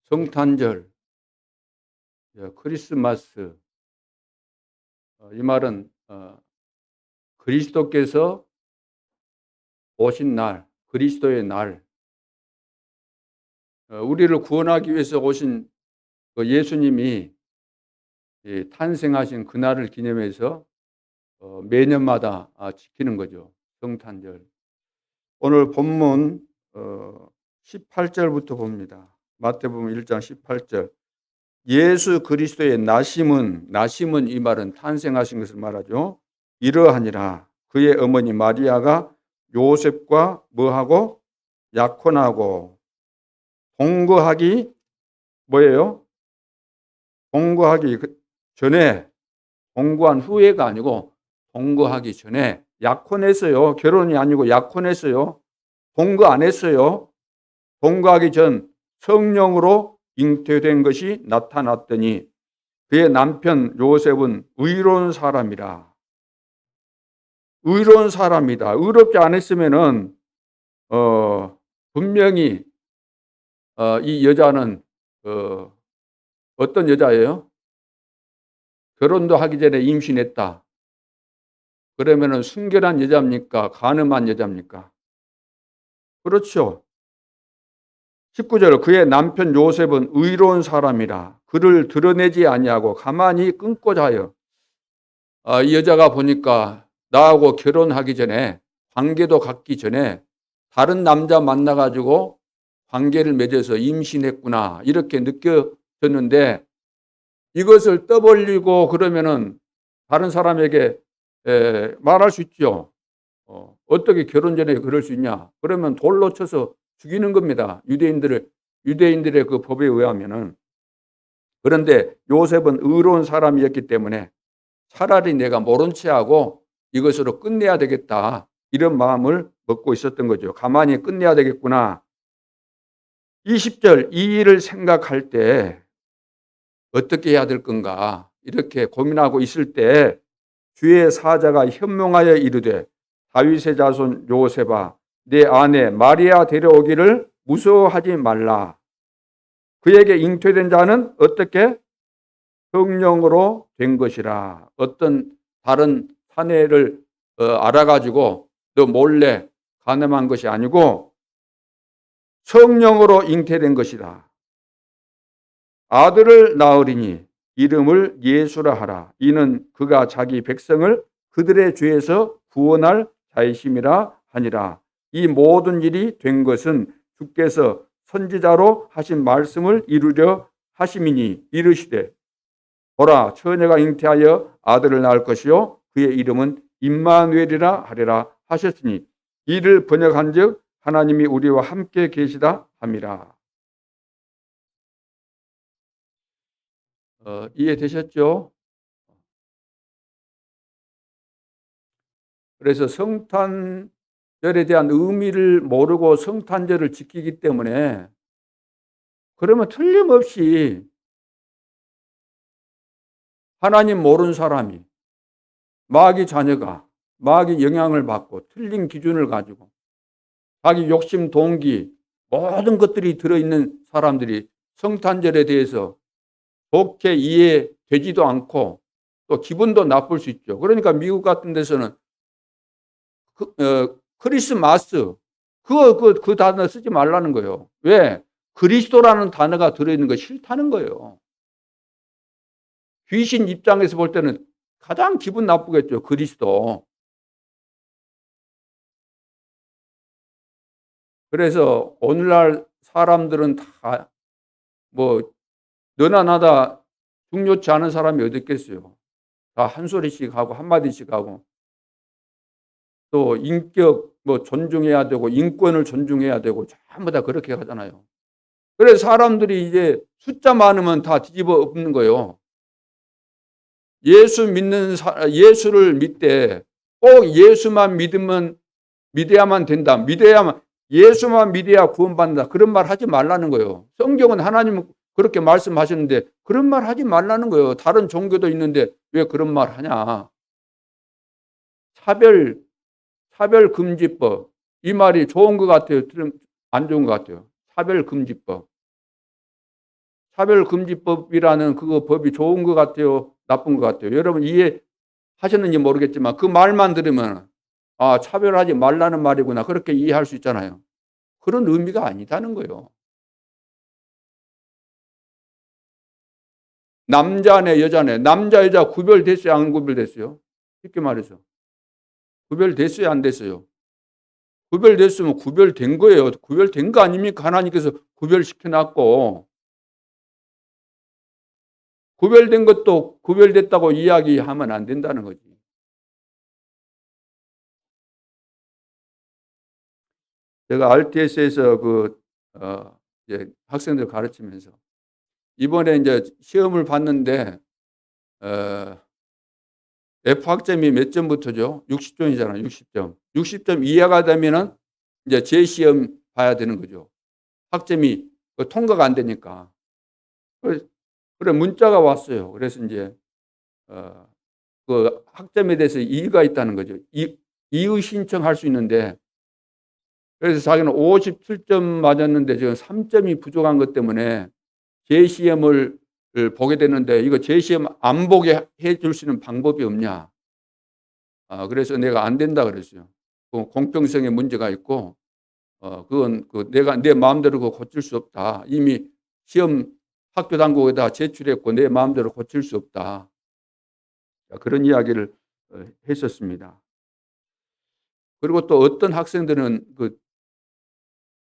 성탄절, 크리스마스, 이 말은 그리스도께서 오신 날, 그리스도의 날, 우리를 구원하기 위해서 오신 그 예수님이 탄생하신 그날을 기념해서 매년마다 지키는 거죠. 성탄절. 오늘 본문 18절부터 봅니다. 마태복음 1장 18절. 예수 그리스도의 나심은 이 말은 탄생하신 것을 말하죠. 이러하니라. 그의 어머니 마리아가 요셉과 뭐하고 약혼하고 동거하기 뭐예요? 동거하기 전에, 동거한 후에가 아니고 동거하기 전에 약혼했어요. 결혼이 아니고 약혼했어요. 동거 안 했어요. 동거하기 전 성령으로 잉태된 것이 나타났더니 그의 남편 요셉은 의로운 사람이라. 의로운 사람이다. 의롭지 않았으면은 분명히 이 여자는 어떤 여자예요? 결혼도 하기 전에 임신했다. 그러면은 순결한 여자입니까? 간음한 여자입니까? 그렇죠. 19절 그의 남편 요셉은 의로운 사람이라 그를 드러내지 아니하고 가만히 끊고자 하여. 이 여자가 보니까 나하고 결혼하기 전에, 관계도 갖기 전에 다른 남자 만나가지고 관계를 맺어서 임신했구나 이렇게 느껴졌는데, 이것을 떠벌리고 그러면은 다른 사람에게 말할 수 있죠. 어떻게 결혼 전에 그럴 수 있냐? 그러면 돌로 쳐서 죽이는 겁니다. 유대인들의 그 법에 의하면은. 그런데 요셉은 의로운 사람이었기 때문에 차라리 내가 모른 채 하고 이것으로 끝내야 되겠다, 이런 마음을 먹고 있었던 거죠. 가만히 끝내야 되겠구나. 20절 이 일을 생각할 때 어떻게 해야 될 건가 이렇게 고민하고 있을 때 주의 사자가 현명하여 이르되 다윗의 자손 요셉아 내 아내 마리아 데려오기를 무서워하지 말라. 그에게 잉태된 자는 어떻게 성령으로 된 것이라. 어떤 다른 사내를 알아가지고 너 몰래 간음한 것이 아니고 성령으로 잉태된 것이다. 아들을 낳으리니 이름을 예수라 하라. 이는 그가 자기 백성을 그들의 죄에서 구원할 자이심이라 하니라. 이 모든 일이 된 것은 주께서 선지자로 하신 말씀을 이루려 하심이니 이르시되 보라 처녀가 잉태하여 아들을 낳을 것이요 그의 이름은 임마누엘이라 하리라 하셨으니 이를 번역한즉 하나님이 우리와 함께 계시다 함이라. 이해되셨죠? 그래서 성탄절에 대한 의미를 모르고 성탄절을 지키기 때문에, 그러면 틀림없이 하나님 모르는 사람이, 마귀 자녀가 마귀 영향을 받고 틀린 기준을 가지고 자기 욕심, 동기, 모든 것들이 들어있는 사람들이 성탄절에 대해서 좋게 이해되지도 않고 또 기분도 나쁠 수 있죠. 그러니까 미국 같은 데서는 크리스마스 그 단어 쓰지 말라는 거예요. 왜? 그리스도라는 단어가 들어있는 거 싫다는 거예요. 귀신 입장에서 볼 때는 가장 기분 나쁘겠죠. 그리스도. 그래서 오늘날 사람들은 다 뭐 너나 나다 중요치 않은 사람이 어디 있겠어요. 다 한 소리씩 하고 한마디씩 하고 또 인격 존중해야 되고 인권을 존중해야 되고 전부 다 그렇게 하잖아요. 그래서 사람들이 이제 숫자 많으면 다 뒤집어 엎는 거예요. 예수를 믿되 꼭 예수만 믿어야만 된다. 예수만 믿어야 구원받는다. 그런 말 하지 말라는 거예요. 성경은 하나님은 그렇게 말씀하셨는데 그런 말 하지 말라는 거예요. 다른 종교도 있는데 왜 그런 말 하냐. 차별금지법. 이 말이 좋은 것 같아요? 안 좋은 것 같아요? 차별금지법. 차별금지법이라는 그거 법이 좋은 것 같아요? 나쁜 것 같아요? 여러분 이해하셨는지 모르겠지만 그 말만 들으면 아, 차별하지 말라는 말이구나. 그렇게 이해할 수 있잖아요. 그런 의미가 아니다는 거예요. 남자네, 여자네. 남자, 여자 구별됐어요? 안 구별됐어요? 쉽게 말해서. 구별됐어요? 안 됐어요? 구별됐으면 구별된 거예요. 구별된 거 아닙니까? 하나님께서 구별시켜놨고. 구별된 것도 구별됐다고 이야기하면 안 된다는 거지. 제가 RTS에서 이제 학생들 가르치면서 이번에 이제 시험을 봤는데, 어, F학점이 몇 점부터죠? 60점이잖아요. 60점. 60점 이하가 되면은 이제 재시험 봐야 되는 거죠. 학점이 통과가 안 되니까. 그래 문자가 왔어요. 그래서 이제 어, 그 학점에 대해서 이의가 있다는 거죠. 이의 신청할 수 있는데, 그래서 자기는 57점 맞았는데 지금 3점이 부족한 것 때문에 재시험을 보게 되는데 이거 재시험 안 보게 해줄 수 있는 방법이 없냐. 그래서 내가 안 된다 그랬어요. 그 공평성에 문제가 있고, 그건 내가 내 마음대로 그거 고칠 수 없다. 이미 시험 학교 당국에다 제출했고 내 마음대로 고칠 수 없다. 그런 이야기를 했었습니다. 그리고 또 어떤 학생들은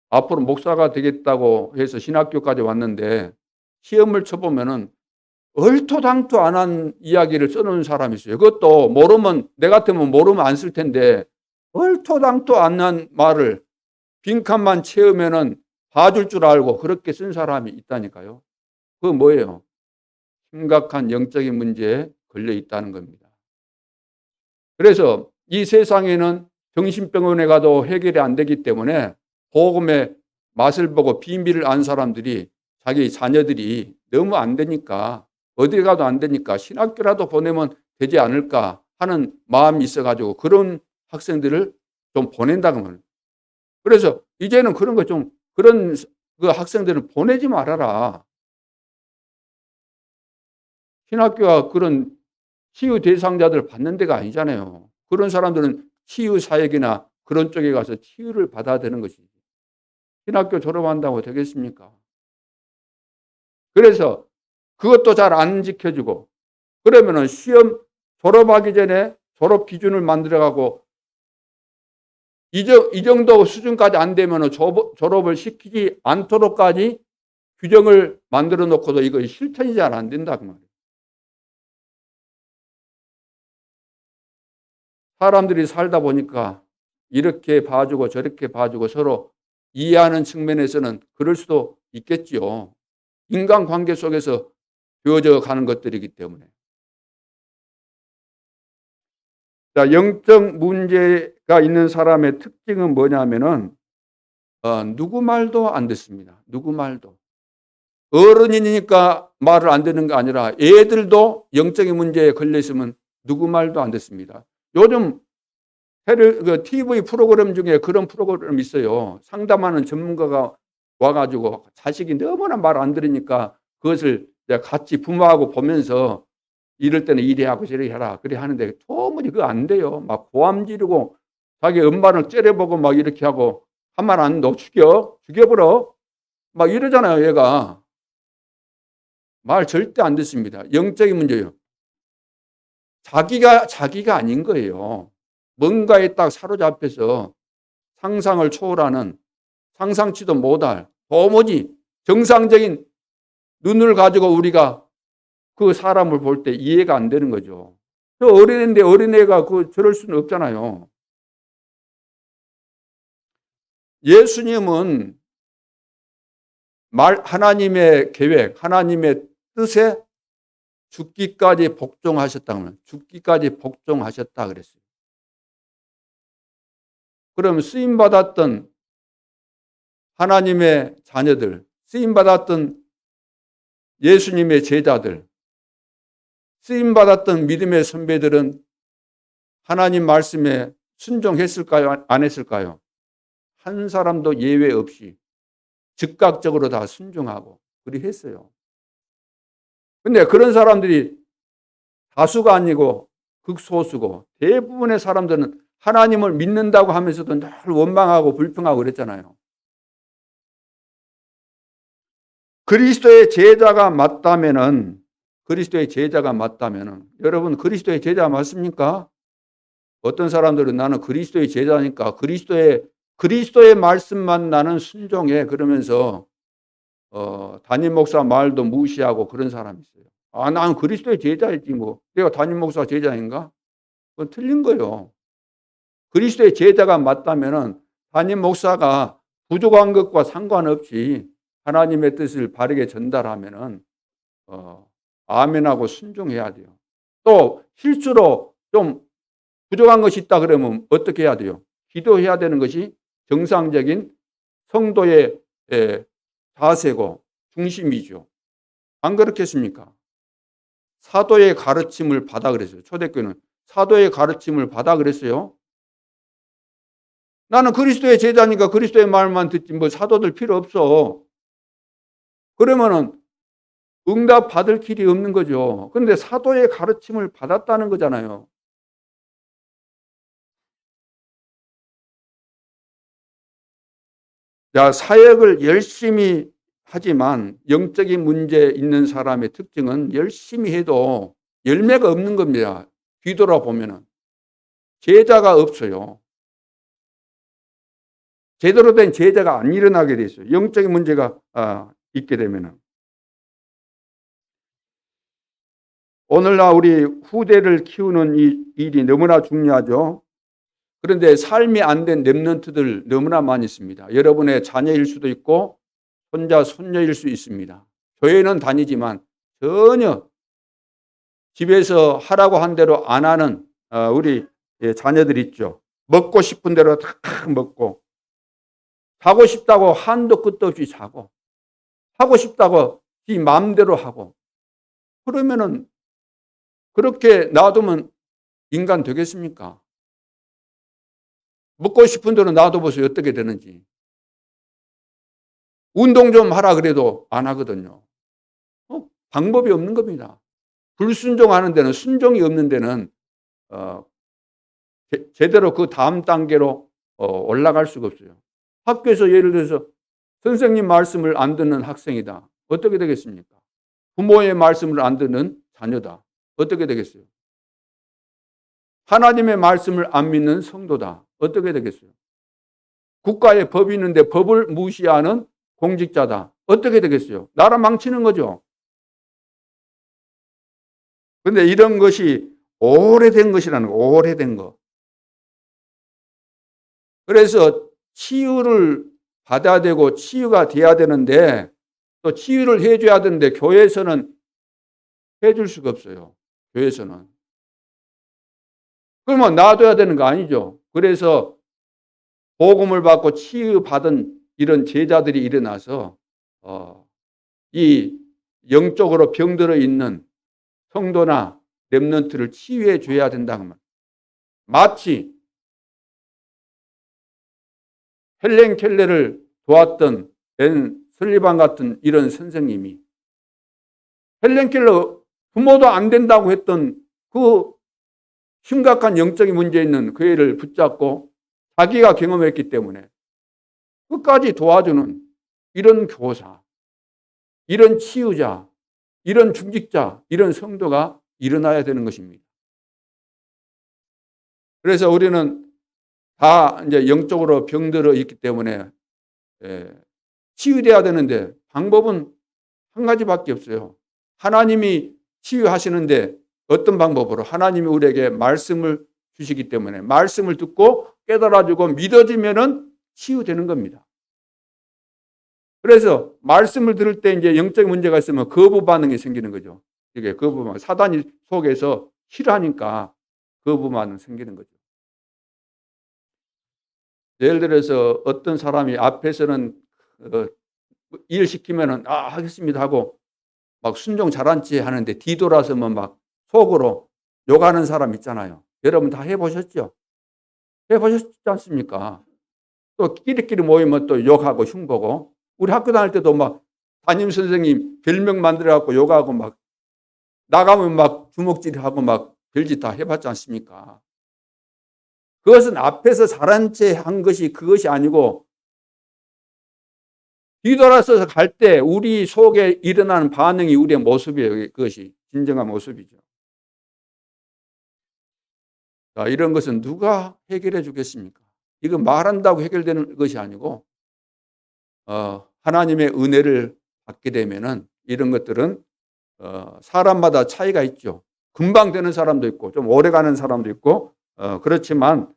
앞으로 목사가 되겠다고 해서 신학교까지 왔는데 시험을 쳐보면은 얼토당토 안 한 이야기를 써놓은 사람이 있어요. 그것도 모르면, 내 같으면 모르면 안 쓸 텐데 얼토당토 안 한 말을 빈칸만 채우면은 봐줄 줄 알고 그렇게 쓴 사람이 있다니까요. 그거 뭐예요? 심각한 영적인 문제에 걸려 있다는 겁니다. 그래서 이 세상에는 정신병원에 가도 해결이 안 되기 때문에 복음의 맛을 보고 비밀을 안 사람들이 자기 자녀들이 너무 안 되니까, 어디 가도 안 되니까 신학교라도 보내면 되지 않을까 하는 마음이 있어가지고 그런 학생들을 좀 보낸다고 합니다. 그래서 이제는 그런 거 좀, 그런 그 학생들을 보내지 말아라. 신학교가 그런 치유 대상자들을 받는 데가 아니잖아요. 그런 사람들은 치유 사역이나 그런 쪽에 가서 치유를 받아야 되는 것이지. 신학교 졸업한다고 되겠습니까? 그래서 그것도 잘 안 지켜주고, 그러면은 시험 졸업하기 전에 졸업 기준을 만들어가고 이 정도 수준까지 안 되면은 졸업을 시키지 않도록까지 규정을 만들어 놓고도 이거 실천이 잘 안 된다 그 말이에요. 사람들이 살다 보니까 이렇게 봐주고 저렇게 봐주고 서로 이해하는 측면에서는 그럴 수도 있겠지요. 인간관계 속에서 되어져 가는 것들이기 때문에. 자, 영적 문제가 있는 사람의 특징은 뭐냐면은 누구 말도 안 듣습니다. 누구 말도. 어른이니까 말을 안 듣는 게 아니라 애들도 영적인 문제에 걸려 있으면 누구 말도 안 듣습니다. 요즘 TV 프로그램 중에 그런 프로그램이 있어요. 상담하는 전문가가 와가지고 자식이 너무나 말 안 들으니까 그것을 같이 부모하고 보면서 이럴 때는 이래 하고 저래 해라. 그래 하는데 도무지 그거 안 돼요. 막 고함 지르고 자기 엄마를 째려보고 막 이렇게 하고 한 말 안 너 죽여버려. 막 이러잖아요, 얘가. 말 절대 안 듣습니다. 영적인 문제예요. 자기가 아닌 거예요. 뭔가에 딱 사로잡혀서 상상을 초월하는, 상상치도 못할, 도무지 정상적인 눈을 가지고 우리가 그 사람을 볼 때 이해가 안 되는 거죠. 어린애인데 어린애가 저럴 수는 없잖아요. 예수님은 하나님의 계획, 하나님의 뜻에 죽기까지 복종하셨다면, 죽기까지 복종하셨다 그랬어요. 그럼 쓰임받았던 하나님의 자녀들, 쓰임받았던 예수님의 제자들, 쓰임받았던 믿음의 선배들은 하나님 말씀에 순종했을까요? 안 했을까요? 한 사람도 예외 없이 즉각적으로 다 순종하고 그리 했어요. 근데 그런 사람들이 다수가 아니고 극소수고, 대부분의 사람들은 하나님을 믿는다고 하면서도 늘 원망하고 불평하고 그랬잖아요. 그리스도의 제자가 맞다면은, 여러분 그리스도의 제자 맞습니까? 어떤 사람들은 나는 그리스도의 제자니까 그리스도의 말씀만 나는 순종해 그러면서 담임 목사 말도 무시하고 그런 사람이 있어요. 난 그리스도의 제자이지 뭐 내가 담임 목사 제자인가? 그건 틀린 거예요. 그리스도의 제자가 맞다면은 담임 목사가 부족한 것과 상관없이 하나님의 뜻을 바르게 전달하면은 아멘하고 순종해야 돼요. 또 실수로 좀 부족한 것이 있다 그러면 어떻게 해야 돼요? 기도해야 되는 것이 정상적인 성도의 자세고 중심이죠. 안 그렇겠습니까? 사도의 가르침을 받아 그랬어요. 초대교회는 사도의 가르침을 받아 그랬어요. 나는 그리스도의 제자니까 그리스도의 말만 듣지 뭐 사도들 필요 없어. 그러면은 응답 받을 길이 없는 거죠. 그런데 사도의 가르침을 받았다는 거잖아요. 자, 사역을 열심히 하지만 영적인 문제 있는 사람의 특징은 열심히 해도 열매가 없는 겁니다. 뒤돌아보면은 제자가 없어요. 제대로 된 제자가 안 일어나게 돼 있어요. 영적인 문제가 있게 되면은. 오늘날 우리 후대를 키우는 이 일이 너무나 중요하죠. 그런데 삶이 안 된 렘넌트들 너무나 많이 있습니다. 여러분의 자녀일 수도 있고 손자, 손녀일 수 있습니다. 교회는 다니지만 전혀 집에서 하라고 한 대로 안 하는 우리 자녀들 있죠. 먹고 싶은 대로 다 먹고, 자고 싶다고 한도 끝도 없이 자고, 하고 싶다고 지 마음대로 하고, 그러면은 그렇게 놔두면 인간 되겠습니까? 먹고 싶은 대로 놔둬보세요. 어떻게 되는지. 운동 좀 하라 그래도 안 하거든요. 방법이 없는 겁니다. 불순종하는 데는, 순종이 없는 데는 어, 제대로 그 다음 단계로 올라갈 수가 없어요. 학교에서 예를 들어서 선생님 말씀을 안 듣는 학생이다. 어떻게 되겠습니까? 부모의 말씀을 안 듣는 자녀다. 어떻게 되겠어요? 하나님의 말씀을 안 믿는 성도다. 어떻게 되겠어요? 국가에 법이 있는데 법을 무시하는 공직자다. 어떻게 되겠어요? 나라 망치는 거죠. 그런데 이런 것이 오래된 것이라는 거, 오래된 거. 그래서 치유를 받아야 되고 치유가 돼야 되는데 또 치유를 해줘야 되는데 교회에서는 해줄 수가 없어요. 교회에서는. 그러면 놔둬야 되는 거 아니죠. 그래서 복음을 받고 치유받은 이런 제자들이 일어나서 이 영적으로 병들어 있는 성도나 렘넌트를 치유해 줘야 된다는 말. 마치 헬렌 켈레를 도왔던 벤 설리반 같은 이런 선생님이 헬렌 켈러 부모도 안 된다고 했던 그 심각한 영적인 문제 있는 그 애를 붙잡고 자기가 경험했기 때문에 끝까지 도와주는 이런 교사, 이런 치유자, 이런 중직자, 이런 성도가 일어나야 되는 것입니다. 그래서 우리는 다 이제 영적으로 병들어 있기 때문에 치유돼야 되는데 방법은 한 가지밖에 없어요. 하나님이 치유하시는데 어떤 방법으로? 하나님이 우리에게 말씀을 주시기 때문에 말씀을 듣고 깨달아주고 믿어지면은 치유되는 겁니다. 그래서 말씀을 들을 때 이제 영적 문제가 있으면 거부 반응이 생기는 거죠. 이게 거부 반응. 사단이 속에서 싫어하니까 거부 반응 생기는 거죠. 예를 들어서 어떤 사람이 앞에서는 일 시키면은 하겠습니다 하고 막 순종 잘한 체 하는데 뒤돌아서면 막 속으로 욕하는 사람 있잖아요. 여러분 다 해보셨죠? 해보셨지 않습니까? 또 끼리끼리 모이면 또 욕하고 흉보고 우리 학교 다닐 때도 막 담임 선생님 별명 만들어갖고 욕하고 막 나가면 막 주먹질하고 막 별짓 다 해봤지 않습니까? 그것은 앞에서 잘한 채 한 것이 그것이 아니고 뒤돌아서서 갈 때 우리 속에 일어나는 반응이 우리의 모습이에요. 그것이 진정한 모습이죠. 자, 이런 것은 누가 해결해 주겠습니까? 이건 말한다고 해결되는 것이 아니고 하나님의 은혜를 받게 되면은 이런 것들은 사람마다 차이가 있죠. 금방 되는 사람도 있고 좀 오래 가는 사람도 있고 그렇지만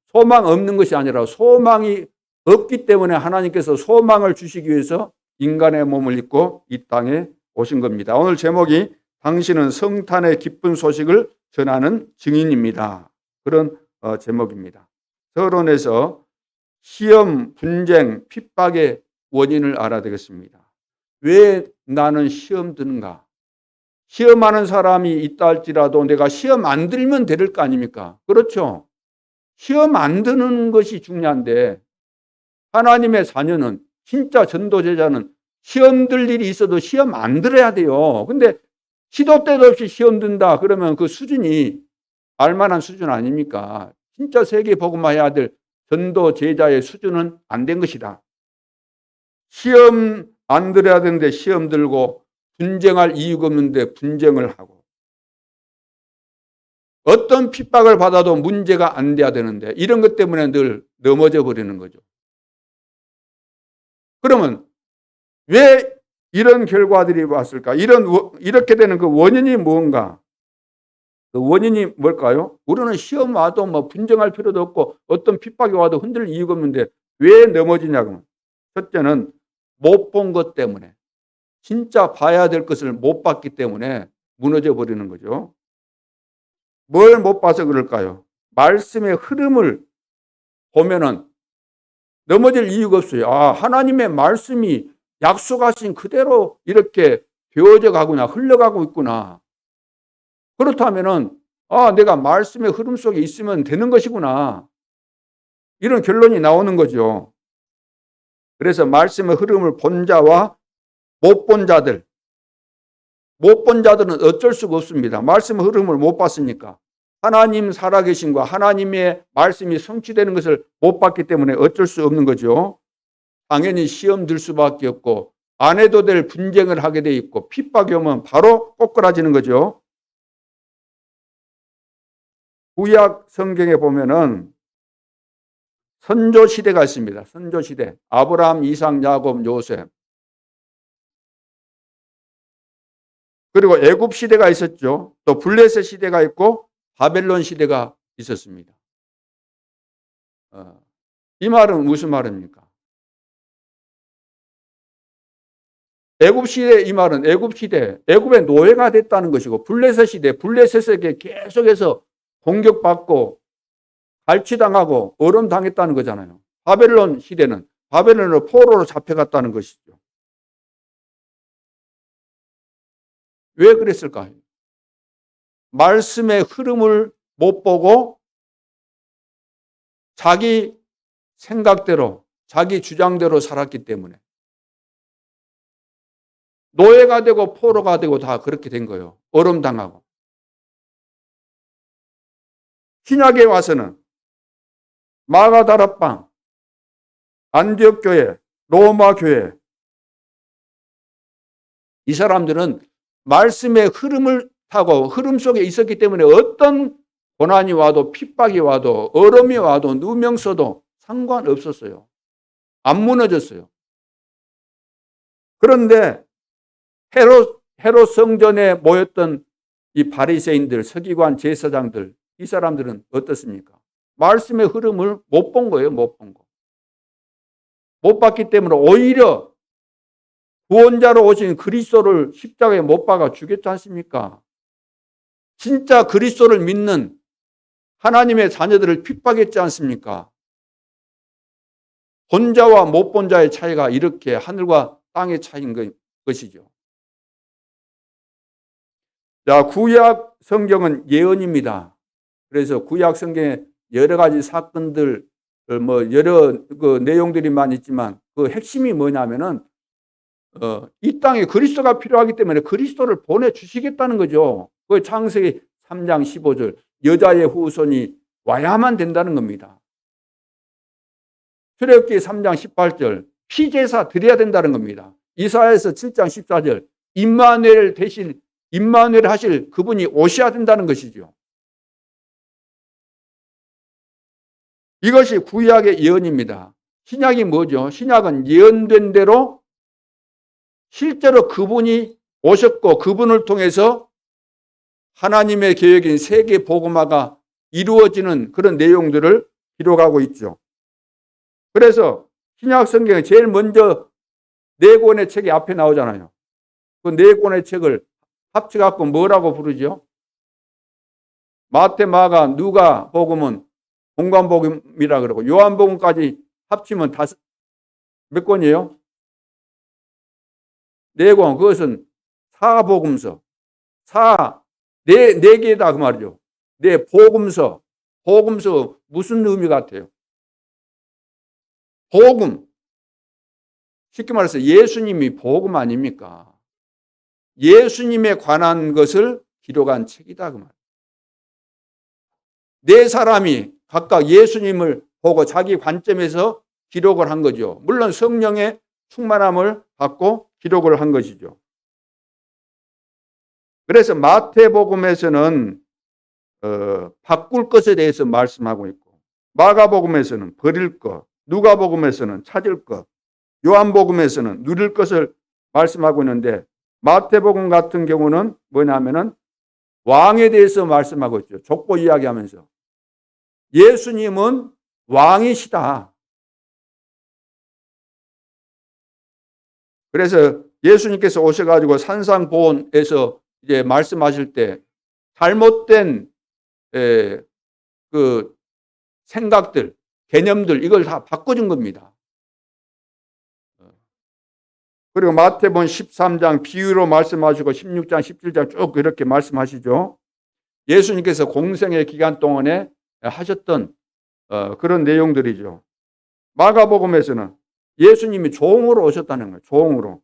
소망 없는 것이 아니라 소망이 없기 때문에 하나님께서 소망을 주시기 위해서 인간의 몸을 입고 이 땅에 오신 겁니다. 오늘 제목이 당신은 성탄의 기쁜 소식을 전하는 증인입니다. 그런 제목입니다. 서론에서 시험, 분쟁, 핍박의 원인을 알아야 되겠습니다. 왜 나는 시험 드는가? 시험하는 사람이 있다 할지라도 내가 시험 안 들면 될 거 아닙니까? 그렇죠? 시험 안 드는 것이 중요한데 하나님의 자녀는 진짜 전도제자는 시험 들 일이 있어도 시험 안 들어야 돼요. 근데 시도 때도 없이 시험 든다 그러면 그 수준이 알만한 수준 아닙니까? 진짜 세계 복음화해야 될 전도제자의 수준은 안 된 것이다. 시험 안 들어야 되는데 시험 들고 분쟁할 이유가 없는데 분쟁을 하고 어떤 핍박을 받아도 문제가 안 돼야 되는데 이런 것 때문에 늘 넘어져 버리는 거죠. 그러면 왜 이런 결과들이 왔을까? 이렇게 되는 그 원인이 뭔가? 그 원인이 뭘까요? 우리는 시험 와도 뭐 분쟁할 필요도 없고 어떤 핍박이 와도 흔들 이유가 없는데 왜 넘어지냐고. 첫째는 못 본 것 때문에. 진짜 봐야 될 것을 못 봤기 때문에 무너져 버리는 거죠. 뭘 못 봐서 그럴까요? 말씀의 흐름을 보면은 넘어질 이유가 없어요. 하나님의 말씀이 약속하신 그대로 이렇게 되어져 가구나, 흘러가고 있구나. 그렇다면은, 내가 말씀의 흐름 속에 있으면 되는 것이구나. 이런 결론이 나오는 거죠. 그래서 말씀의 흐름을 본 자와 못 본 자들. 못 본 자들은 어쩔 수가 없습니다. 말씀의 흐름을 못 봤으니까. 하나님 살아계신과 하나님의 말씀이 성취되는 것을 못 봤기 때문에 어쩔 수 없는 거죠. 당연히 시험 들 수밖에 없고 안 해도 될 분쟁을 하게 돼 있고 핍박이 오면 바로 꼬꾸라지는 거죠. 구약 성경에 보면은 선조 시대가 있습니다. 선조 시대. 아브라함, 이삭, 야곱, 요셉. 그리고 애굽 시대가 있었죠. 또 블레셋 시대가 있고 바벨론 시대가 있었습니다. 이 말은 무슨 말입니까? 애굽 시대 이 말은 애굽 시대, 애굽의 노예가 됐다는 것이고 블레셋 시대, 블레셋에게 계속해서 공격받고 갈취당하고 어름당했다는 거잖아요. 바벨론 시대는 바벨론으로 포로로 잡혀갔다는 것이죠. 왜 그랬을까요? 말씀의 흐름을 못 보고 자기 생각대로 자기 주장대로 살았기 때문에 노예가 되고 포로가 되고 다 그렇게 된 거예요. 어름당하고. 신약에 와서는 마가다락방, 안디옥 교회, 로마 교회 이 사람들은 말씀의 흐름을 타고 흐름 속에 있었기 때문에 어떤 고난이 와도 핍박이 와도 어려움이 와도 누명 써도 상관없었어요. 안 무너졌어요. 그런데 헤롯 성전에 모였던 이 바리새인들, 서기관, 제사장들 이 사람들은 어떻습니까? 말씀의 흐름을 못 본 거예요. 못 본 거. 못 봤기 때문에 오히려 구원자로 오신 그리스도를 십자가에 못 박아 죽였지 않습니까? 진짜 그리스도를 믿는 하나님의 자녀들을 핍박했지 않습니까? 본 자와 못 본 자의 차이가 이렇게 하늘과 땅의 차이인 것이죠. 자, 구약 성경은 예언입니다. 그래서 구약 성경에 여러 가지 사건들, 여러 그 내용들이 많이 있지만 그 핵심이 뭐냐면은 이 땅에 그리스도가 필요하기 때문에 그리스도를 보내주시겠다는 거죠. 그 창세기 3장 15절 여자의 후손이 와야만 된다는 겁니다. 출애굽기 3장 18절 피제사 드려야 된다는 겁니다. 이사야서 7장 14절 임마누엘 대신 임마누엘 하실 그분이 오셔야 된다는 것이죠. 이것이 구약의 예언입니다. 신약이 뭐죠? 신약은 예언된 대로 실제로 그분이 오셨고 그분을 통해서 하나님의 계획인 세계 복음화가 이루어지는 그런 내용들을 기록하고 있죠. 그래서 신약 성경에 제일 먼저 4권의 책이 앞에 나오잖아요. 그 4권의 책을 합쳐갖고 뭐라고 부르죠? 마태, 마가, 누가 복음은 공관복음이라 그러고 요한복음까지 합치면 몇 권이에요? 4권. 그것은 사복음서. 네 개다 그 말이죠. 복음서. 복음서 무슨 의미 같아요? 복음. 쉽게 말해서 예수님이 복음 아닙니까? 예수님에 관한 것을 기록한 책이다 그 말. 4사람이 각각 예수님을 보고 자기 관점에서 기록을 한 거죠. 물론 성령의 충만함을 받고 기록을 한 것이죠. 그래서 마태복음에서는 바꿀 것에 대해서 말씀하고 있고 마가복음에서는 버릴 것, 누가복음에서는 찾을 것, 요한복음에서는 누릴 것을 말씀하고 있는데 마태복음 같은 경우는 뭐냐면은 왕에 대해서 말씀하고 있죠. 족보 이야기하면서 예수님은 왕이시다. 그래서 예수님께서 오셔가지고 산상보훈에서 이제 말씀하실 때 잘못된 그 생각들, 개념들 이걸 다 바꿔준 겁니다. 그리고 마태복음 13장 비유로 말씀하시고 16장, 17장 쭉 이렇게 말씀하시죠. 예수님께서 공생의 기간 동안에 하셨던 그런 내용들이죠. 마가복음에서는 예수님이 종으로 오셨다는 거예요. 종으로.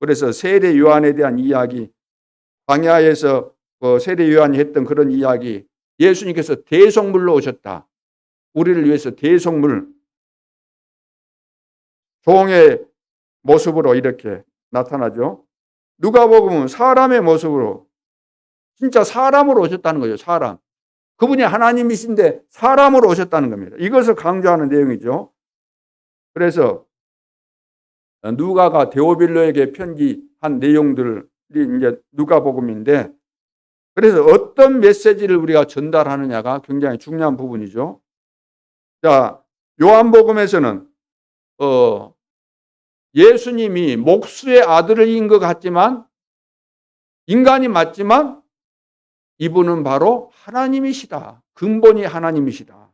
그래서 세례 요한에 대한 이야기, 광야에서 세례 요한이 했던 그런 이야기, 예수님께서 대속물로 오셨다. 우리를 위해서 대속물, 종의 모습으로 이렇게 나타나죠. 누가복음은 사람의 모습으로 진짜 사람으로 오셨다는 거죠. 사람. 그분이 하나님이신데 사람으로 오셨다는 겁니다. 이것을 강조하는 내용이죠. 그래서 누가가 데오빌로에게 편지한 내용들이 이제 누가복음인데 그래서 어떤 메시지를 우리가 전달하느냐가 굉장히 중요한 부분이죠. 자, 요한복음에서는 예수님이 목수의 아들인 것 같지만 인간이 맞지만 이분은 바로 하나님이시다. 근본이 하나님이시다.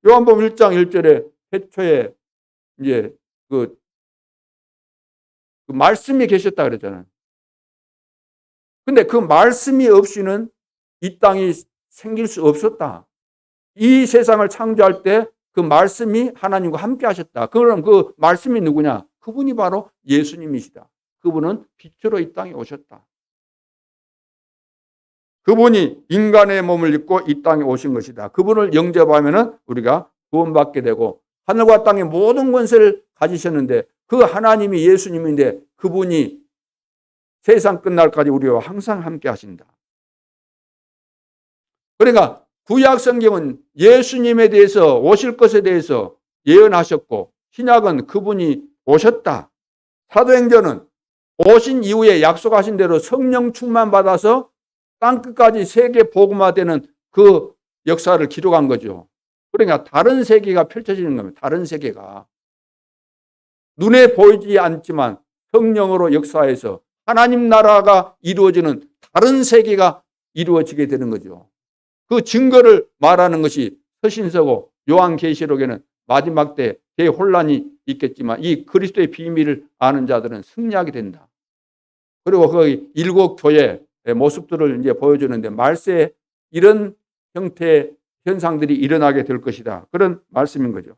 요한복음 1장 1절에 태초에 이제 그 말씀이 계셨다 그랬잖아요. 근데 그 말씀이 없이는 이 땅이 생길 수 없었다. 이 세상을 창조할 때 그 말씀이 하나님과 함께 하셨다. 그럼 그 말씀이 누구냐? 그분이 바로 예수님이시다. 그분은 빛으로 이 땅에 오셨다. 그분이 인간의 몸을 입고 이 땅에 오신 것이다. 그분을 영접하면 우리가 구원받게 되고 하늘과 땅의 모든 권세를 가지셨는데 그 하나님이 예수님인데 그분이 세상 끝날까지 우리와 항상 함께 하신다. 그러니까 구약 성경은 예수님에 대해서 오실 것에 대해서 예언하셨고 신약은 그분이 오셨다. 사도행전은 오신 이후에 약속하신 대로 성령 충만 받아서 땅끝까지 세계 복음화되는 그 역사를 기록한 거죠. 그러니까 다른 세계가 펼쳐지는 겁니다. 다른 세계가. 눈에 보이지 않지만 성령으로 역사해서 하나님 나라가 이루어지는 다른 세계가 이루어지게 되는 거죠. 그 증거를 말하는 것이 서신서고 요한계시록에는 마지막 때 대혼란이 있겠지만 이 그리스도의 비밀을 아는 자들은 승리하게 된다. 그리고 그 7 교회의 모습들을 이제 보여주는데 말세에 이런 형태의 현상들이 일어나게 될 것이다. 그런 말씀인 거죠.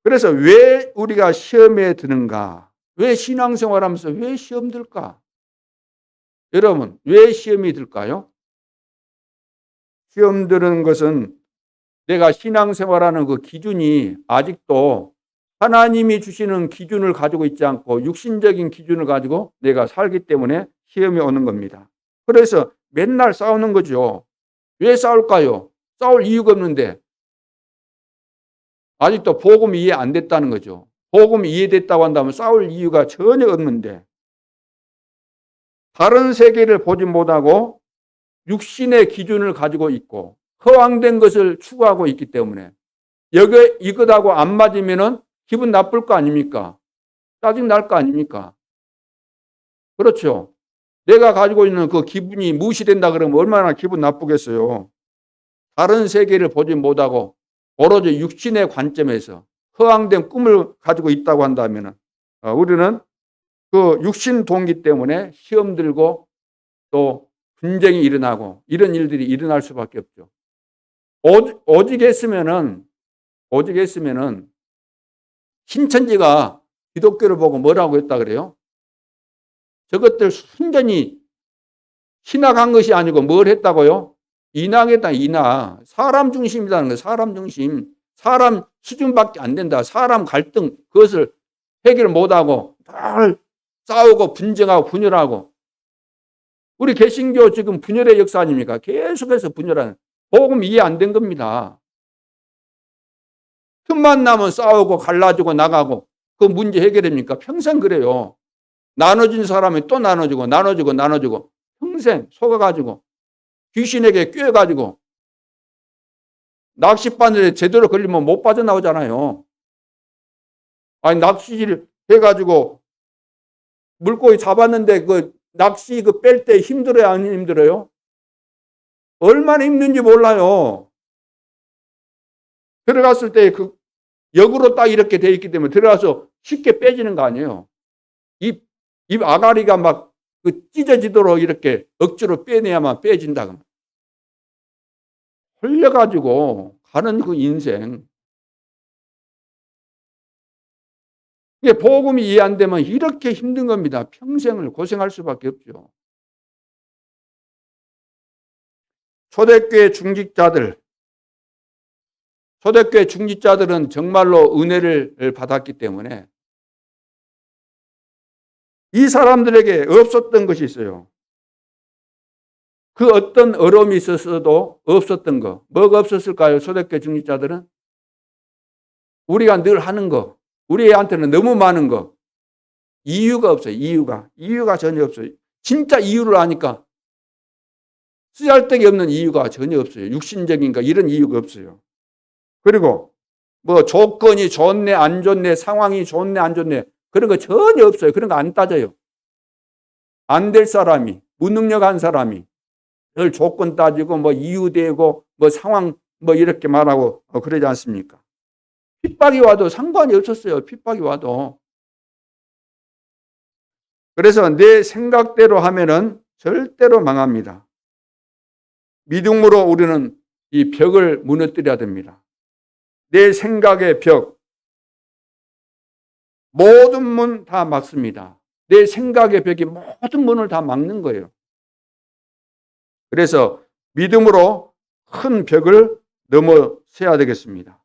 그래서 왜 우리가 시험에 드는가? 왜 신앙생활하면서 왜 시험 들까? 여러분, 왜 시험이 들까요? 시험 드는 것은 내가 신앙생활하는 그 기준이 아직도 하나님이 주시는 기준을 가지고 있지 않고 육신적인 기준을 가지고 내가 살기 때문에 시험이 오는 겁니다. 그래서 맨날 싸우는 거죠. 왜 싸울까요? 싸울 이유가 없는데 아직도 복음이 이해 안 됐다는 거죠. 복음이 이해됐다고 한다면 싸울 이유가 전혀 없는데 다른 세계를 보지 못하고 육신의 기준을 가지고 있고 허황된 것을 추구하고 있기 때문에 여기 이것하고 안 맞으면은 기분 나쁠 거 아닙니까? 짜증 날 거 아닙니까? 그렇죠. 내가 가지고 있는 그 기분이 무시된다 그러면 얼마나 기분 나쁘겠어요. 다른 세계를 보지 못하고 오로지 육신의 관점에서 허황된 꿈을 가지고 있다고 한다면 우리는 그 육신 동기 때문에 시험 들고 또 분쟁이 일어나고 이런 일들이 일어날 수밖에 없죠. 오직 했으면은 신천지가 기독교를 보고 뭐라고 했다 그래요? 저것들 순전히 신학한 것이 아니고 뭘 했다고요? 인학했다, 인학. 사람 중심이라는 거예요. 사람 중심. 사람 수준밖에 안 된다. 사람 갈등, 그것을 해결 못하고 늘 싸우고 분쟁하고 분열하고. 우리 개신교 지금 분열의 역사 아닙니까? 계속해서 분열하는. 복음 이해 안 된 겁니다. 틈만 나면 싸우고 갈라지고 나가고 그 문제 해결됩니까? 평생 그래요. 나눠진 사람이 또 나눠지고 평생 속아가지고 귀신에게 꿰가지고 낚싯바늘에 제대로 걸리면 못 빠져나오잖아요. 아니 낚시를 해가지고 물고기 잡았는데 그 낚시 그 뺄 때 힘들어요, 안 힘들어요? 얼마나 힘든지 몰라요. 들어갔을 때 그 역으로 딱 이렇게 돼 있기 때문에 들어가서 쉽게 빼지는 거 아니에요. 입 아가리가 막 그 찢어지도록 이렇게 억지로 빼내야만 빼진다. 그러면. 홀려가지고 가는 그 인생. 이게 복음이 이해 안 되면 이렇게 힘든 겁니다. 평생을 고생할 수밖에 없죠. 초대교회 중직자들은 정말로 은혜를 받았기 때문에 이 사람들에게 없었던 것이 있어요. 그 어떤 어려움이 있었어도 없었던 거. 뭐가 없었을까요? 초대교회 중직자들은? 우리가 늘 하는 거. 우리한테는 너무 많은 거. 이유가 없어요. 이유가 전혀 없어요. 진짜 이유를 아니까 쓰잘데기 없는 이유가 전혀 없어요. 육신적인가 이런 이유가 없어요. 그리고 뭐 조건이 좋네 안 좋네 상황이 좋네 안 좋네 그런 거 전혀 없어요. 그런 거 안 따져요. 안 될 사람이 무능력한 사람이 늘 조건 따지고 뭐 이유 대고 뭐 상황 뭐 이렇게 말하고 그러지 않습니까? 핍박이 와도 상관이 없었어요. 핍박이 와도. 그래서 내 생각대로 하면은 절대로 망합니다. 믿음으로 우리는 이 벽을 무너뜨려야 됩니다. 내 생각의 벽, 모든 문 다 막습니다. 내 생각의 벽이 모든 문을 다 막는 거예요. 그래서 믿음으로 큰 벽을 넘어서야 되겠습니다.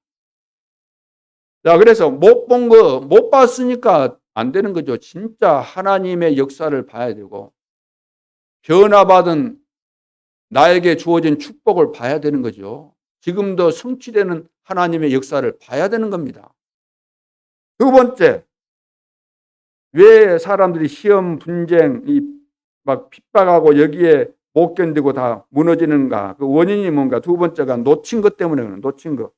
자, 그래서 못 봤으니까 안 되는 거죠. 진짜 하나님의 역사를 봐야 되고, 변화받은 나에게 주어진 축복을 봐야 되는 거죠. 지금도 성취되는 하나님의 역사를 봐야 되는 겁니다. 두 번째, 왜 사람들이 시험, 분쟁, 막 핍박하고 여기에 못 견디고 다 무너지는가? 그 원인이 뭔가? 두 번째가 놓친 것 때문에 그런 놓친 것.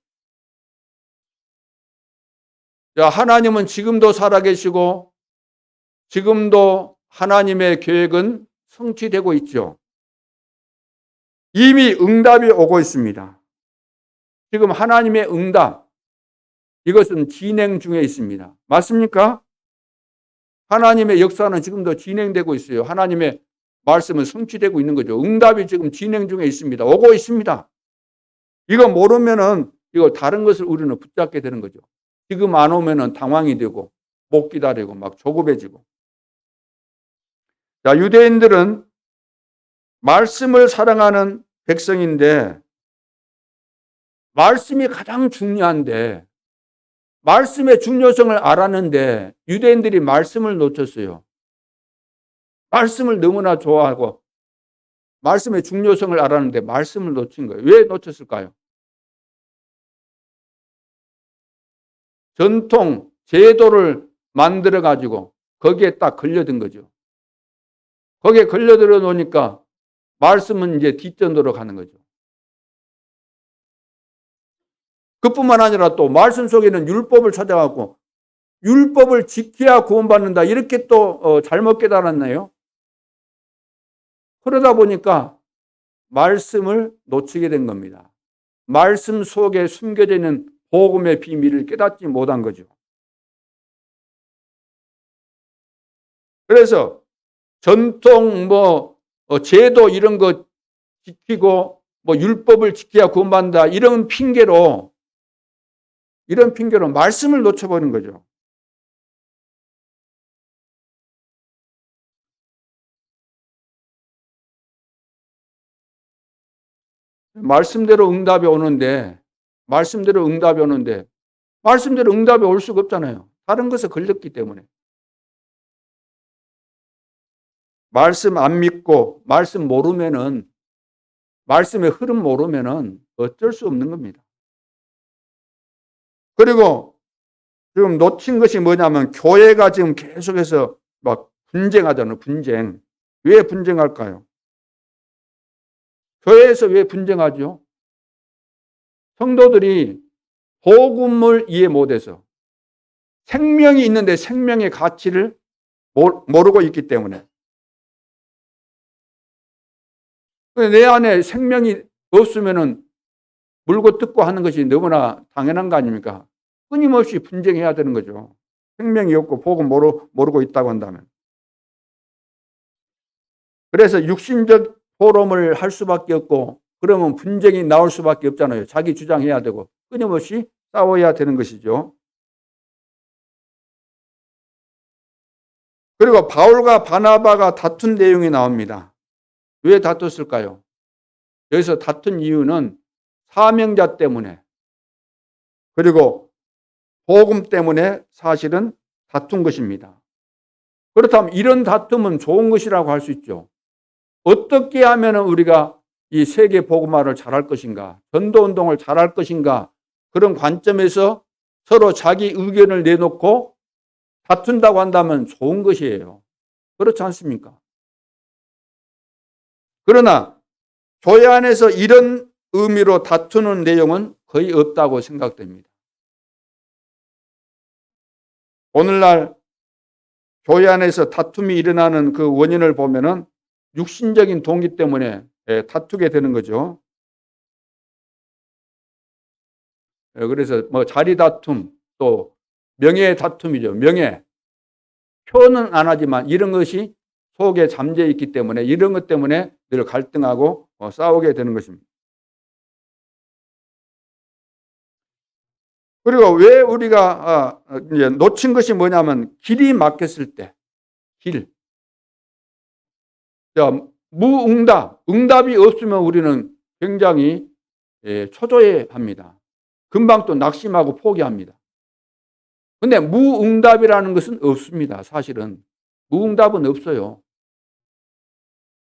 자, 하나님은 지금도 살아계시고 지금도 하나님의 계획은 성취되고 있죠. 이미 응답이 오고 있습니다. 지금 하나님의 응답, 이것은 진행 중에 있습니다. 맞습니까? 하나님의 역사는 지금도 진행되고 있어요. 하나님의 말씀은 성취되고 있는 거죠. 응답이 지금 진행 중에 있습니다. 오고 있습니다. 이거 모르면은 이거 다른 것을 우리는 붙잡게 되는 거죠. 지금 안 오면은 당황이 되고 못 기다리고 막 조급해지고. 자, 유대인들은 말씀을 사랑하는 백성인데 말씀이 가장 중요한데 말씀의 중요성을 알았는데 유대인들이 말씀을 놓쳤어요. 말씀을 너무나 좋아하고 말씀의 중요성을 알았는데 말씀을 놓친 거예요. 왜 놓쳤을까요? 전통, 제도를 만들어 가지고 거기에 딱 걸려든 거죠. 거기에 걸려들어 놓으니까 말씀은 이제 뒷전으로 가는 거죠. 그뿐만 아니라 또 말씀 속에는 율법을 찾아가고 율법을 지켜야 구원받는다 이렇게 또 잘못 깨달았네요. 그러다 보니까 말씀을 놓치게 된 겁니다. 말씀 속에 숨겨져 있는 복음의 비밀을 깨닫지 못한 거죠. 그래서 전통 제도 이런 거 지키고 율법을 지켜야 구원받는다 이런 핑계로 말씀을 놓쳐버린 거죠. 말씀대로 응답이 오는데 말씀대로 응답이 올 수가 없잖아요. 다른 것에 걸렸기 때문에. 말씀 안 믿고 말씀 모르면은 말씀의 흐름 모르면은 어쩔 수 없는 겁니다. 그리고 지금 놓친 것이 뭐냐면 교회가 지금 계속해서 막 분쟁하잖아요. 분쟁. 왜 분쟁할까요? 교회에서 왜 분쟁하죠? 성도들이 복음을 이해 못해서 생명이 있는데 생명의 가치를 모르고 있기 때문에 내 안에 생명이 없으면은 물고 뜯고 하는 것이 너무나 당연한 거 아닙니까? 끊임없이 분쟁해야 되는 거죠. 생명이 없고 복음 모르고 있다고 한다면. 그래서 육신적 포럼을 할 수밖에 없고 그러면 분쟁이 나올 수밖에 없잖아요. 자기 주장해야 되고 끊임없이 싸워야 되는 것이죠. 그리고 바울과 바나바가 다툰 내용이 나옵니다. 왜 다퉜을까요? 여기서 다툰 이유는 사명자 때문에 그리고 복음 때문에 사실은 다툰 것입니다. 그렇다면 이런 다툼은 좋은 것이라고 할 수 있죠. 어떻게 하면 우리가 이 세계 복음화를 잘할 것인가, 전도운동을 잘할 것인가 그런 관점에서 서로 자기 의견을 내놓고 다툰다고 한다면 좋은 것이에요. 그렇지 않습니까? 그러나 교회 안에서 이런 의미로 다투는 내용은 거의 없다고 생각됩니다. 오늘날 교회 안에서 다툼이 일어나는 그 원인을 보면은 육신적인 동기 때문에 다투게 되는 거죠. 그래서 자리 다툼 또 명예 다툼이죠. 명예. 표현은 안 하지만 이런 것이 속에 잠재 있기 때문에 이런 것 때문에 늘 갈등하고 싸우게 되는 것입니다. 그리고 왜 우리가 이제 놓친 것이 뭐냐면 길이 막혔을 때 길. 무응답, 응답이 없으면 우리는 굉장히 초조해합니다. 금방 또 낙심하고 포기합니다. 근데 무응답이라는 것은 없습니다. 사실은 무응답은 없어요.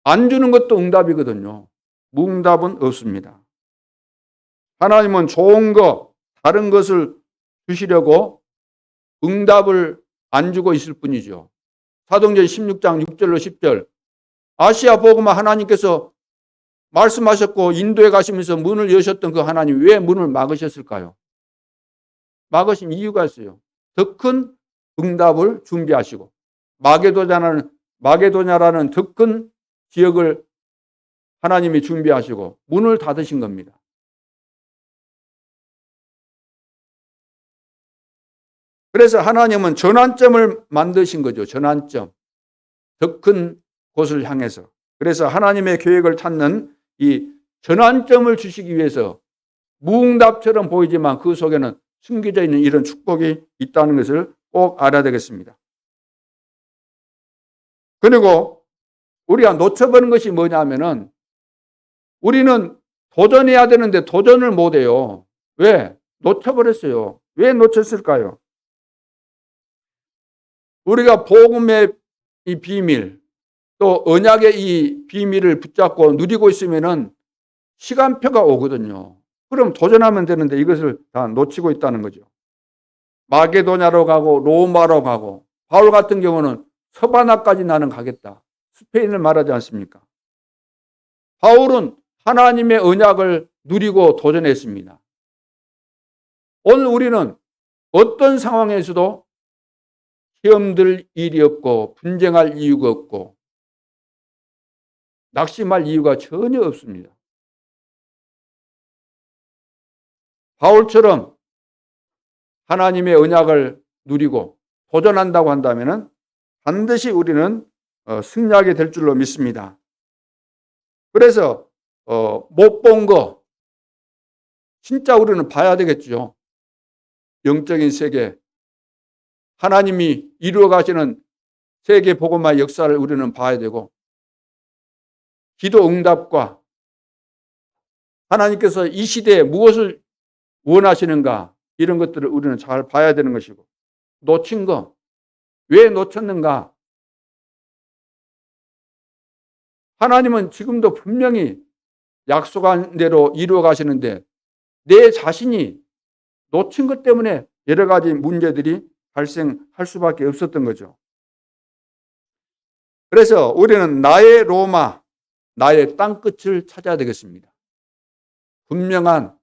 안 주는 것도 응답이거든요. 무응답은 없습니다. 하나님은 좋은 거, 다른 것을 주시려고 응답을 안 주고 있을 뿐이죠. 사도행전 16장 6절로 10절 아시아 복음화 하나님께서 말씀하셨고 인도에 가시면서 문을 여셨던 그 하나님 왜 문을 막으셨을까요? 막으신 이유가 있어요. 더 큰 응답을 준비하시고 마게도냐라는 더 큰 지역을 하나님이 준비하시고 문을 닫으신 겁니다. 그래서 하나님은 전환점을 만드신 거죠. 전환점. 더 큰 곳을 향해서. 그래서 하나님의 계획을 찾는 이 전환점을 주시기 위해서 무응답처럼 보이지만 그 속에는 숨겨져 있는 이런 축복이 있다는 것을 꼭 알아야 되겠습니다. 그리고 우리가 놓쳐버린 것이 뭐냐면은 우리는 도전해야 되는데 도전을 못해요. 왜? 놓쳐버렸어요. 왜 놓쳤을까요? 우리가 복음의 이 비밀, 또 언약의 이 비밀을 붙잡고 누리고 있으면은 시간표가 오거든요. 그럼 도전하면 되는데 이것을 다 놓치고 있다는 거죠. 마게도냐로 가고 로마로 가고, 바울 같은 경우는 서바나까지 나는 가겠다. 스페인을 말하지 않습니까? 바울은 하나님의 언약을 누리고 도전했습니다. 오늘 우리는 어떤 상황에서도 시험들 일이 없고 분쟁할 이유가 없고 낙심할 이유가 전혀 없습니다. 바울처럼 하나님의 언약을 누리고 도전한다고 한다면 반드시 우리는 승리하게 될 줄로 믿습니다. 그래서 못 본 거 진짜 우리는 봐야 되겠죠. 영적인 세계, 하나님이 이루어 가시는 세계 복음화의 역사를 우리는 봐야 되고, 기도 응답과 하나님께서 이 시대에 무엇을 원하시는가, 이런 것들을 우리는 잘 봐야 되는 것이고, 놓친 거, 왜 놓쳤는가? 하나님은 지금도 분명히 약속한 대로 이루어 가시는데 내 자신이 놓친 것 때문에 여러 가지 문제들이 발생할 수밖에 없었던 거죠. 그래서 우리는 나의 로마, 나의 땅끝을 찾아야 되겠습니다. 분명한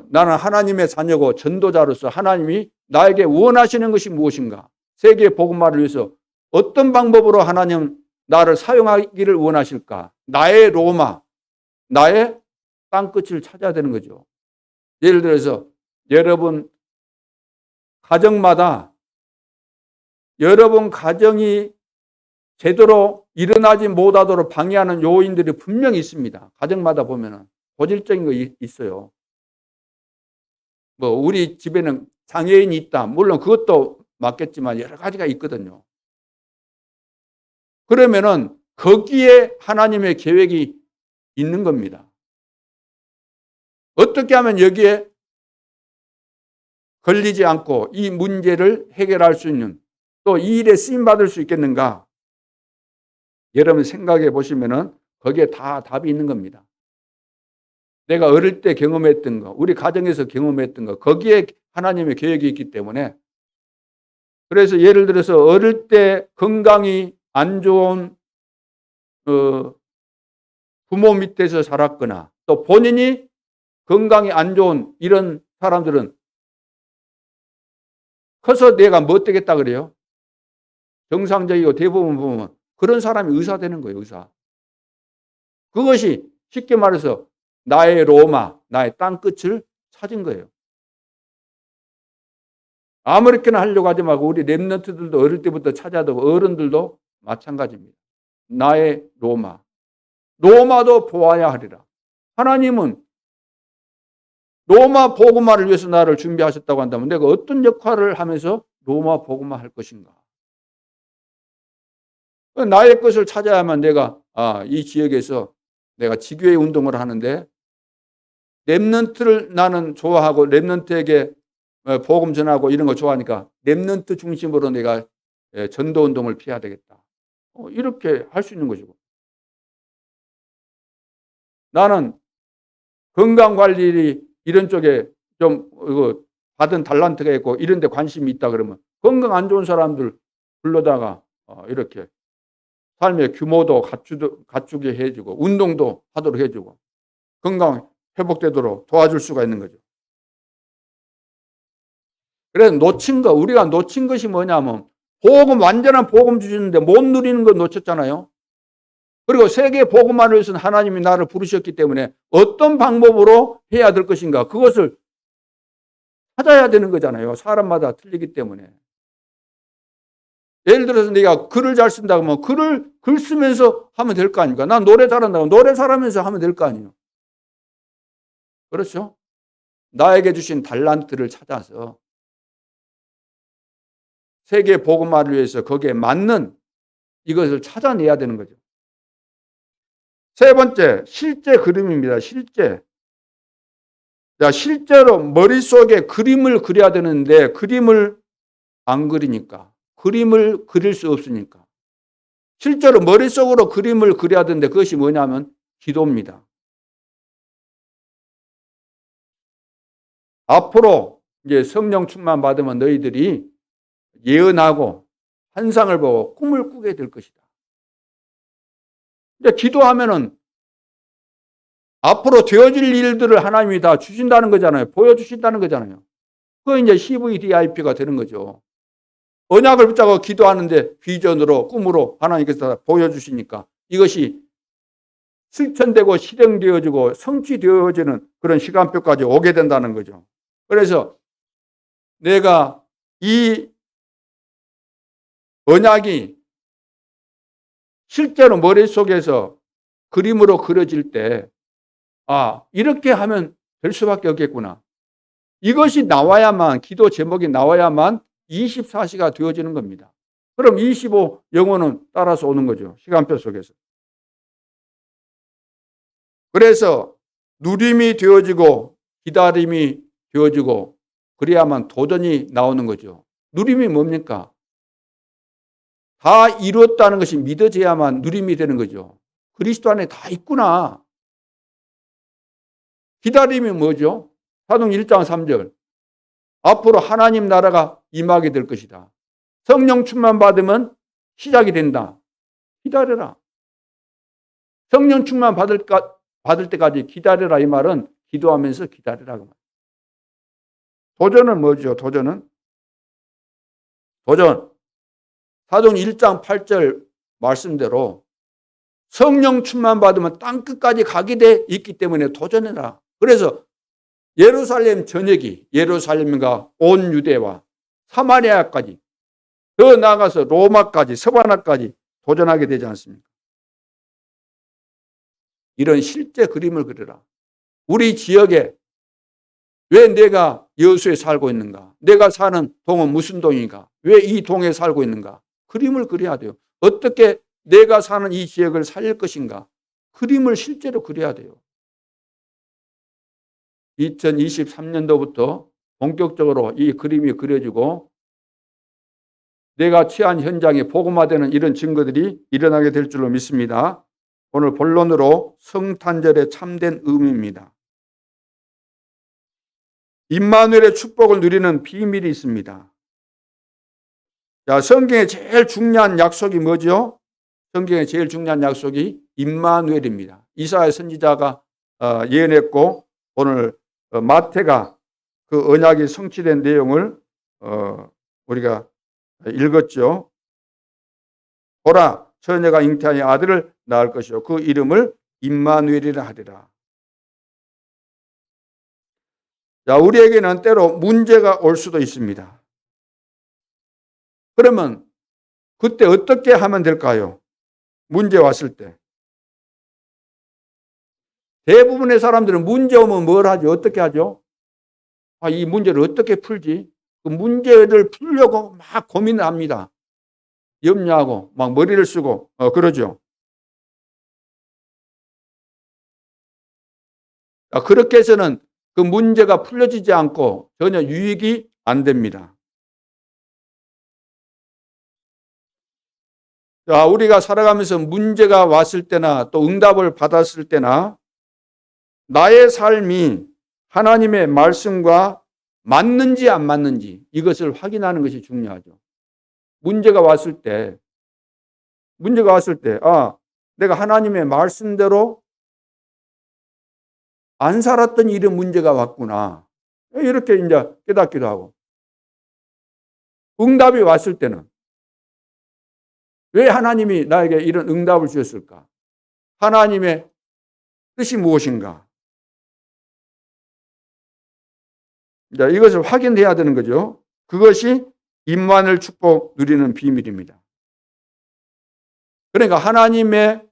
나는 하나님의 자녀고 전도자로서 하나님이 나에게 원하시는 것이 무엇인가? 세계 복음화를 위해서 어떤 방법으로 하나님 나를 사용하기를 원하실까? 나의 로마, 나의 땅끝을 찾아야 되는 거죠. 예를 들어서 여러분 가정마다 여러분 가정이 제대로 일어나지 못하도록 방해하는 요인들이 분명히 있습니다. 가정마다 보면은 고질적인 거 있어요. 뭐 우리 집에는 장애인이 있다. 물론 그것도 맞겠지만 여러 가지가 있거든요. 그러면은 거기에 하나님의 계획이 있는 겁니다. 어떻게 하면 여기에 걸리지 않고 이 문제를 해결할 수 있는, 또 이 일에 쓰임받을 수 있겠는가? 여러분 생각해 보시면은 거기에 다 답이 있는 겁니다. 내가 어릴 때 경험했던 거, 우리 가정에서 경험했던 거, 거기에 하나님의 계획이 있기 때문에, 그래서 예를 들어서 어릴 때 건강이 안 좋은 부모 밑에서 살았거나 또 본인이 건강이 안 좋은 이런 사람들은 커서 내가 뭐 되겠다 그래요? 정상적이고 대부분 보면 그런 사람이 의사 되는 거예요. 의사. 그것이 쉽게 말해서 나의 로마, 나의 땅끝을 찾은 거예요. 아무렇게나 하려고 하지 말고 우리 랩런트들도 어릴 때부터 찾아야 되고 어른들도 마찬가지입니다. 나의 로마. 로마도 보아야 하리라. 하나님은 로마 복음화를 위해서 나를 준비하셨다고 한다면 내가 어떤 역할을 하면서 로마 복음화 할 것인가? 나의 것을 찾아야만 내가 이 지역에서 내가 지교회 운동을 하는데 랩런트를 나는 좋아하고 랩런트에게 복음 전하고 이런 거 좋아하니까 랩런트 중심으로 내가 전도 운동을 피해야 되겠다. 이렇게 할 수 있는 것이고, 나는 건강관리 이런 쪽에 좀 받은 달란트가 있고 이런 데 관심이 있다 그러면 건강 안 좋은 사람들 불러다가 이렇게 삶의 규모도 갖추게 해주고 운동도 하도록 해주고 건강 회복되도록 도와줄 수가 있는 거죠. 그래서 우리가 놓친 것이 뭐냐면 완전한 복음 주시는데 못 누리는 거 놓쳤잖아요. 그리고 세계 복음화를 위해서는 하나님이 나를 부르셨기 때문에 어떤 방법으로 해야 될 것인가, 그것을 찾아야 되는 거잖아요. 사람마다 틀리기 때문에. 예를 들어서 내가 글을 잘 쓴다고 하면 글 쓰면서 하면 될 거 아닙니까? 난 노래 잘한다고 노래 잘하면서 하면 될 거 아니에요. 그렇죠? 나에게 주신 달란트를 찾아서 세계 복음화를 위해서 거기에 맞는 이것을 찾아내야 되는 거죠. 세 번째, 실제 그림입니다. 실제. 자, 실제로 머릿속에 그림을 그려야 되는데 그림을 안 그리니까. 그림을 그릴 수 없으니까. 실제로 머릿속으로 그림을 그려야 되는데 그것이 뭐냐면 기도입니다. 앞으로 이제 성령 충만 받으면 너희들이 예언하고 환상을 보고 꿈을 꾸게 될 것이다. 근데 기도하면은 앞으로 되어질 일들을 하나님이 다 주신다는 거잖아요. 보여주신다는 거잖아요. 그거 이제 CVDIP가 되는 거죠. 언약을 붙잡고 기도하는데 비전으로 꿈으로 하나님께서 보여주시니까 이것이 실천되고 실행되어지고 성취되어지는 그런 시간표까지 오게 된다는 거죠. 그래서 내가 이 언약이 실제로 머릿속에서 그림으로 그려질 때 이렇게 하면 될 수밖에 없겠구나. 이것이 나와야만, 기도 제목이 나와야만 24시가 되어지는 겁니다. 그럼 25 영혼은 따라서 오는 거죠. 시간표 속에서. 그래서 누림이 되어지고 기다림이 되어지고 그래야만 도전이 나오는 거죠. 누림이 뭡니까? 다 이루었다는 것이 믿어져야만 누림이 되는 거죠. 그리스도 안에 다 있구나. 기다림이 뭐죠? 사도행 1장 3절. 앞으로 하나님 나라가 임하게 될 것이다. 성령 충만 받으면 시작이 된다. 기다려라. 성령 충만 받을 때까지 기다려라. 이 말은 기도하면서 기다려라. 도전은 뭐죠? 도전. 사도행 1장 8절 말씀대로 성령 충만 받으면 땅 끝까지 가게 돼 있기 때문에 도전해라. 그래서 예루살렘 전역이 예루살렘과 온 유대와 사마리아까지 더 나아가서 로마까지 서바나까지 도전하게 되지 않습니까? 이런 실제 그림을 그려라. 우리 지역에 왜 내가 여수에 살고 있는가? 내가 사는 동은 무슨 동인가? 왜 이 동에 살고 있는가? 그림을 그려야 돼요. 어떻게 내가 사는 이 지역을 살릴 것인가? 그림을 실제로 그려야 돼요. 2023년도부터 본격적으로 이 그림이 그려지고 내가 취한 현장에 복음화되는 이런 증거들이 일어나게 될 줄로 믿습니다. 오늘 본론으로 성탄절의 참된 의미입니다. 임마누엘의 축복을 누리는 비밀이 있습니다. 자, 성경의 제일 중요한 약속이 뭐죠? 성경의 제일 중요한 약속이 임마누엘입니다. 이사야 선지자가 예언했고 오늘 마태가 그 언약이 성취된 내용을 우리가 읽었죠. 보라, 처녀가 잉태하여 아들을 낳을 것이요 그 이름을 임마누엘이라 하리라. 자, 우리에게는 때로 문제가 올 수도 있습니다. 그러면 그때 어떻게 하면 될까요? 문제 왔을 때. 대부분의 사람들은 문제 오면 뭘 하죠? 어떻게 하죠? 이 문제를 어떻게 풀지? 그 문제를 풀려고 막 고민을 합니다. 염려하고 막 머리를 쓰고 그러죠. 그렇게 해서는 그 문제가 풀려지지 않고 전혀 유익이 안 됩니다. 자, 우리가 살아가면서 문제가 왔을 때나 또 응답을 받았을 때나 나의 삶이 하나님의 말씀과 맞는지 안 맞는지 이것을 확인하는 것이 중요하죠. 문제가 왔을 때 내가 하나님의 말씀대로 안 살았던 이런 문제가 왔구나. 이렇게 이제 깨닫기도 하고. 응답이 왔을 때는 왜 하나님이 나에게 이런 응답을 주셨을까? 하나님의 뜻이 무엇인가? 자, 이것을 확인해야 되는 거죠. 그것이 임마누엘 축복 누리는 비밀입니다. 그러니까 하나님의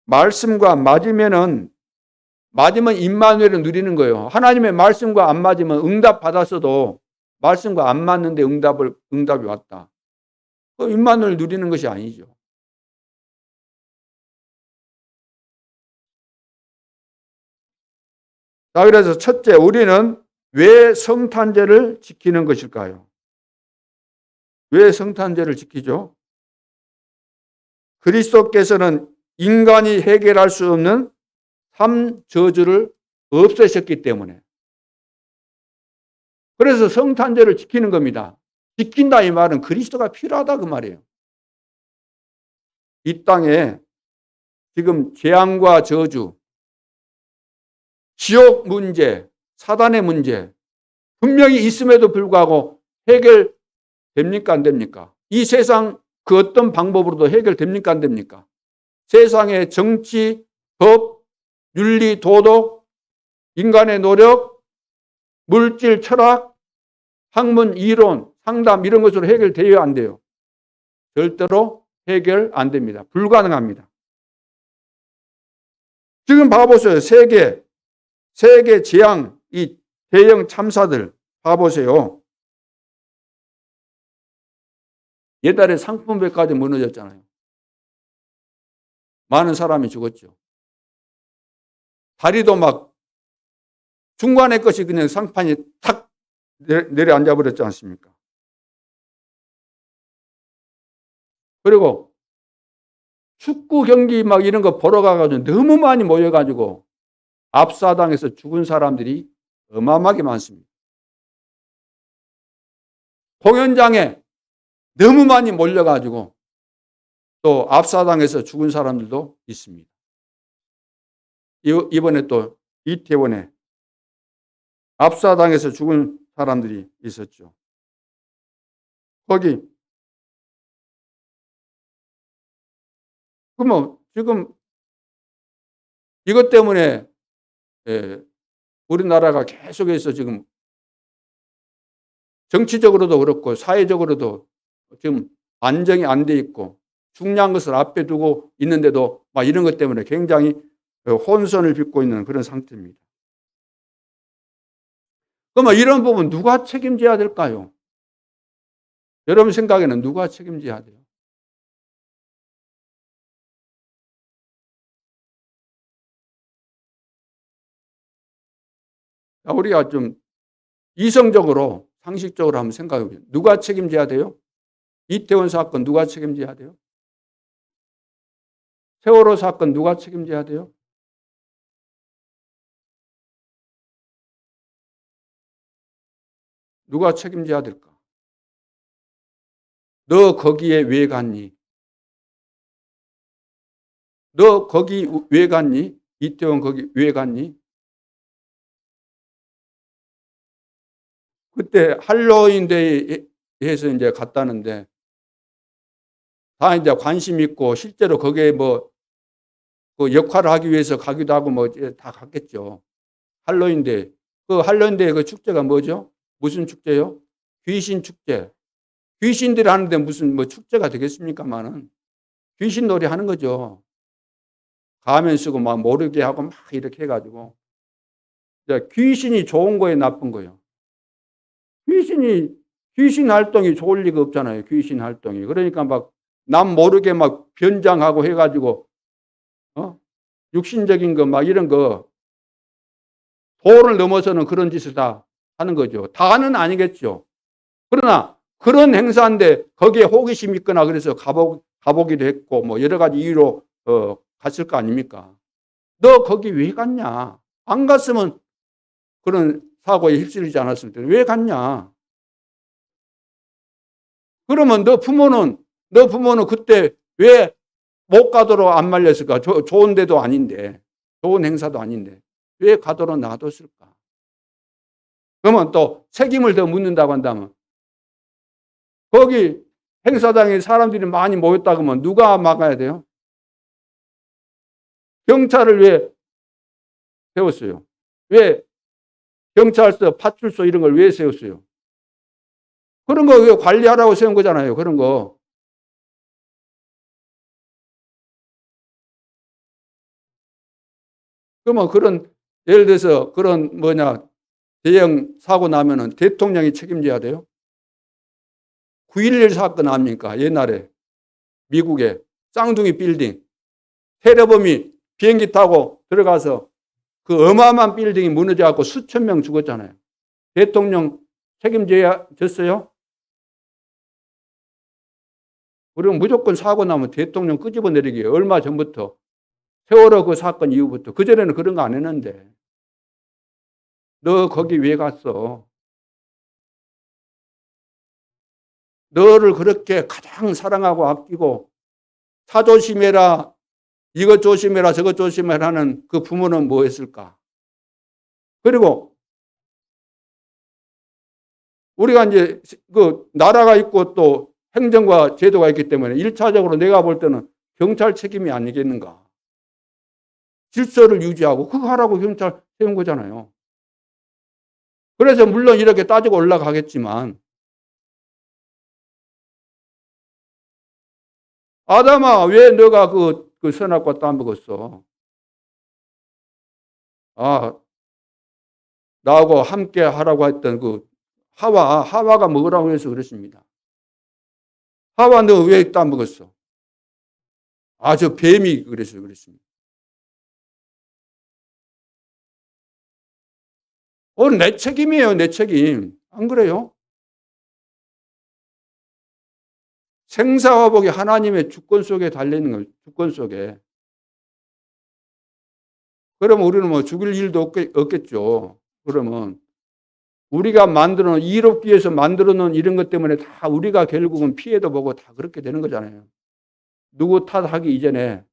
말씀과 맞으면은 맞으면 임마누엘을 누리는 거예요. 하나님의 말씀과 안 맞으면 응답 받았어도 말씀과 안 맞는데 응답이 왔다. 그 임마누엘 누리는 것이 아니죠. 자, 그래서 첫째, 우리는 왜 성탄절을 지키는 것일까요? 왜 성탄절을 지키죠? 그리스도께서는 인간이 해결할 수 없는 삶 저주를 없애셨기 때문에. 그래서 성탄절을 지키는 겁니다. 지킨다 이 말은 그리스도가 필요하다 그 말이에요. 이 땅에 지금 재앙과 저주, 지옥 문제, 사단의 문제 분명히 있음에도 불구하고 해결됩니까 안 됩니까? 이 세상 그 어떤 방법으로도 해결됩니까 안 됩니까? 세상의 정치, 법, 윤리, 도덕, 인간의 노력, 물질, 철학, 학문, 이론, 상담 이런 것으로 해결돼야 안 돼요. 절대로 해결 안 됩니다. 불가능합니다. 지금 봐보세요. 세계 재앙, 이 대형 참사들 봐보세요. 옛날에 상품백화점 무너졌잖아요. 많은 사람이 죽었죠. 다리도 막 중간에 것이 그냥 상판이 탁 내려앉아 버렸지 않습니까? 그리고 축구 경기 막 이런 거 보러 가가지고 너무 많이 모여가지고 압사당해서 죽은 사람들이 어마어마하게 많습니다. 공연장에 너무 많이 몰려가지고 또 압사당해서 죽은 사람들도 있습니다. 이번에 또 이태원에 압사당해서 죽은 사람들이 있었죠. 거기 그러면 지금 이것 때문에 우리나라가 계속해서 지금 정치적으로도 그렇고 사회적으로도 지금 안정이 안 돼 있고 중요한 것을 앞에 두고 있는데도 막 이런 것 때문에 굉장히 혼선을 빚고 있는 그런 상태입니다. 그러면 이런 부분 누가 책임져야 될까요? 여러분 생각에는 누가 책임져야 돼요? 우리가 좀 이성적으로 상식적으로 한번 생각해 보면 누가 책임져야 돼요? 이태원 사건 누가 책임져야 돼요? 세월호 사건 누가 책임져야 돼요? 누가 책임져야 될까? 너 거기에 왜 갔니? 너 거기 왜 갔니? 이태원 거기 왜 갔니? 그때 할로윈 데이에서 이제 갔다는데 다 이제 관심 있고 실제로 거기에 뭐 그 역할을 하기 위해서 가기도 하고 뭐 다 갔겠죠. 할로윈 데이. 그 할로윈 데이 그 축제가 뭐죠? 무슨 축제요? 귀신 축제. 귀신들이 하는데 무슨 뭐 축제가 되겠습니까만은 귀신 놀이 하는 거죠. 가면 쓰고 막 모르게 하고 막 이렇게 해가지고 귀신이 좋은 거예요, 나쁜 거예요? 귀신 활동이 좋을 리가 없잖아요. 귀신 활동이. 그러니까 막 남 모르게 막 변장하고 해가지고 육신적인 거 막 이런 거 도를 넘어서는 그런 짓을 다 하는 거죠. 다는 아니겠죠. 그러나 그런 행사인데 거기에 호기심 있거나 그래서 가보기도 했고 뭐 여러 가지 이유로 갔을 거 아닙니까? 너 거기 왜 갔냐? 안 갔으면 그런 사고에 휩쓸리지 않았을 텐데 왜 갔냐? 그러면 너 부모는 그때 왜 못 가도록 안 말렸을까? 좋은 데도 아닌데, 좋은 행사도 아닌데 왜 가도록 놔뒀을까? 그러면 또 책임을 더 묻는다고 한다면 거기 행사장에 사람들이 많이 모였다 그러면 누가 막아야 돼요? 경찰을 왜 세웠어요? 왜 경찰서, 파출소 이런 걸 왜 세웠어요? 그런 거 왜 관리하라고 세운 거잖아요. 그런 거. 그러면 그런 예를 들어서 그런 대형 사고 나면은 대통령이 책임져야 돼요? 9.11 사건 아닙니까? 옛날에 미국에 쌍둥이 빌딩 테러범이 비행기 타고 들어가서 그 어마어마한 빌딩이 무너져 갖고 수천 명 죽었잖아요. 대통령 책임져야 졌어요? 그리고 무조건 사고 나면 대통령 끄집어내리기 얼마 전부터 세월호 그 사건 이후부터 그전에는 그런 거 안 했는데 너 거기 왜 갔어? 너를 그렇게 가장 사랑하고 아끼고 차 조심해라 이것 조심해라 저것 조심해라 하는 그 부모는 뭐 했을까? 그리고 우리가 이제 그 나라가 있고 또 행정과 제도가 있기 때문에 1차적으로 내가 볼 때는 경찰 책임이 아니겠는가? 질서를 유지하고 그거 하라고 경찰 세운 거잖아요. 그래서 물론 이렇게 따지고 올라가겠지만 아담아 왜 너가 그 선악과 따먹었어? 아 나하고 함께 하라고 했던 그 하와가 먹으라고 해서 그랬습니다. 하와 너 왜 따먹었어? 아 저 뱀이 그래서 그랬습니다. 내 책임이에요 내 책임. 안 그래요? 생사화복이 하나님의 주권 속에 달려있는 거예요. 주권 속에. 그러면 우리는 뭐 죽일 일도 없겠죠. 그러면 우리가 만들어 놓은 이롭기 위해서 만들어 놓은 이런 것 때문에 다 우리가 결국은 피해도 보고 다 그렇게 되는 거잖아요. 누구 탓하기 이전에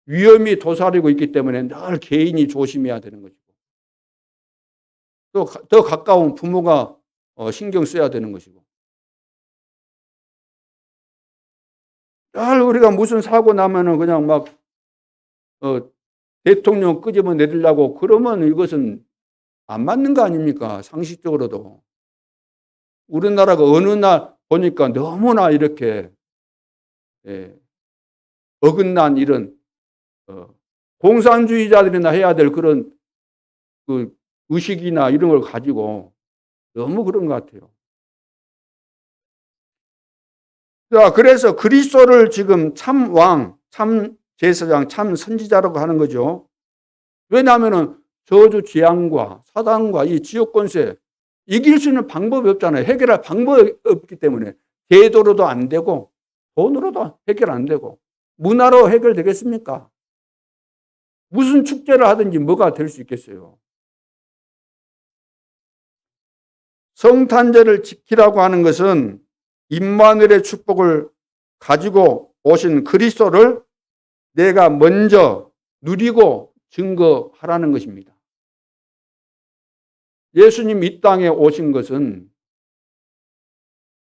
위험이 도사리고 있기 때문에 늘 개인이 조심해야 되는 것이고 또 더 가까운 부모가 신경 써야 되는 것이고 늘 우리가 무슨 사고 나면은 그냥 막 대통령 끄집어내려고 그러면 이것은 안 맞는 거 아닙니까? 상식적으로도. 우리나라가 어느 날 보니까 너무나 이렇게 어긋난 이런 공산주의자들이나 해야 될 그런 그 의식이나 이런 걸 가지고 너무 그런 것 같아요. 자, 그래서 그리스도를 지금 참 왕, 참 제사장, 참 선지자라고 하는 거죠. 왜냐하면은 저주 재앙과 사단과 이 지옥 권세 이길 수 있는 방법이 없잖아요. 해결할 방법이 없기 때문에 제도로도 안 되고 돈으로도 해결 안 되고 문화로 해결되겠습니까? 무슨 축제를 하든지 뭐가 될 수 있겠어요. 성탄절을 지키라고 하는 것은 임마누엘의 축복을 가지고 오신 그리스도를 내가 먼저 누리고 증거하라는 것입니다. 예수님 이 땅에 오신 것은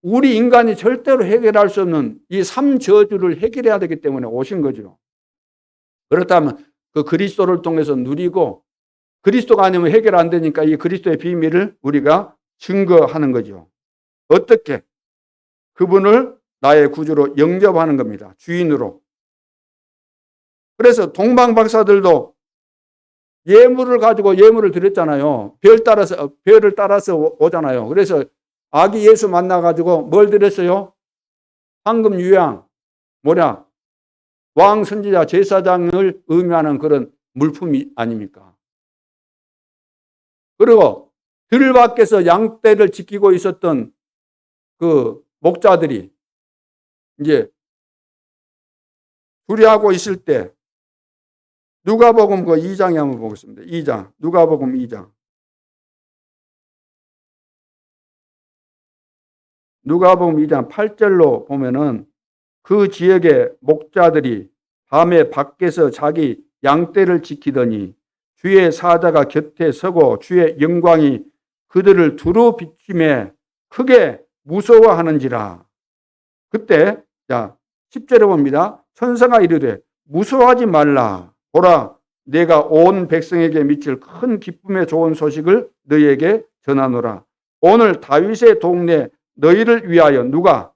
우리 인간이 절대로 해결할 수 없는 이 삼저주를 해결해야 되기 때문에 오신 거죠. 그렇다면 그 그리스도를 통해서 누리고 그리스도가 아니면 해결 안 되니까 이 그리스도의 비밀을 우리가 증거하는 거죠. 어떻게? 그분을 나의 구주로 영접하는 겁니다. 주인으로. 그래서 동방박사들도 예물을 가지고 예물을 드렸잖아요. 별을 따라서 오잖아요. 그래서 아기 예수 만나가지고 뭘 드렸어요? 황금 유향, 왕 선지자 제사장을 의미하는 그런 물품이 아닙니까? 그리고 들 밖에서 양떼를 지키고 있었던 그 목자들이 이제 수리하고 있을 때 누가복음 그 2장에 한번 보겠습니다. 2장. 누가복음 2장. 누가복음 2장 8절로 보면은 그 지역의 목자들이 밤에 밖에서 자기 양떼를 지키더니 주의 사자가 곁에 서고 주의 영광이 그들을 두루 비추매 크게 무서워하는지라. 그때 10절에 봅니다. 천사가 이르되 무서워하지 말라. 보라 내가 온 백성에게 미칠 큰 기쁨의 좋은 소식을 너희에게 전하노라. 오늘 다윗의 동네 너희를 위하여 누가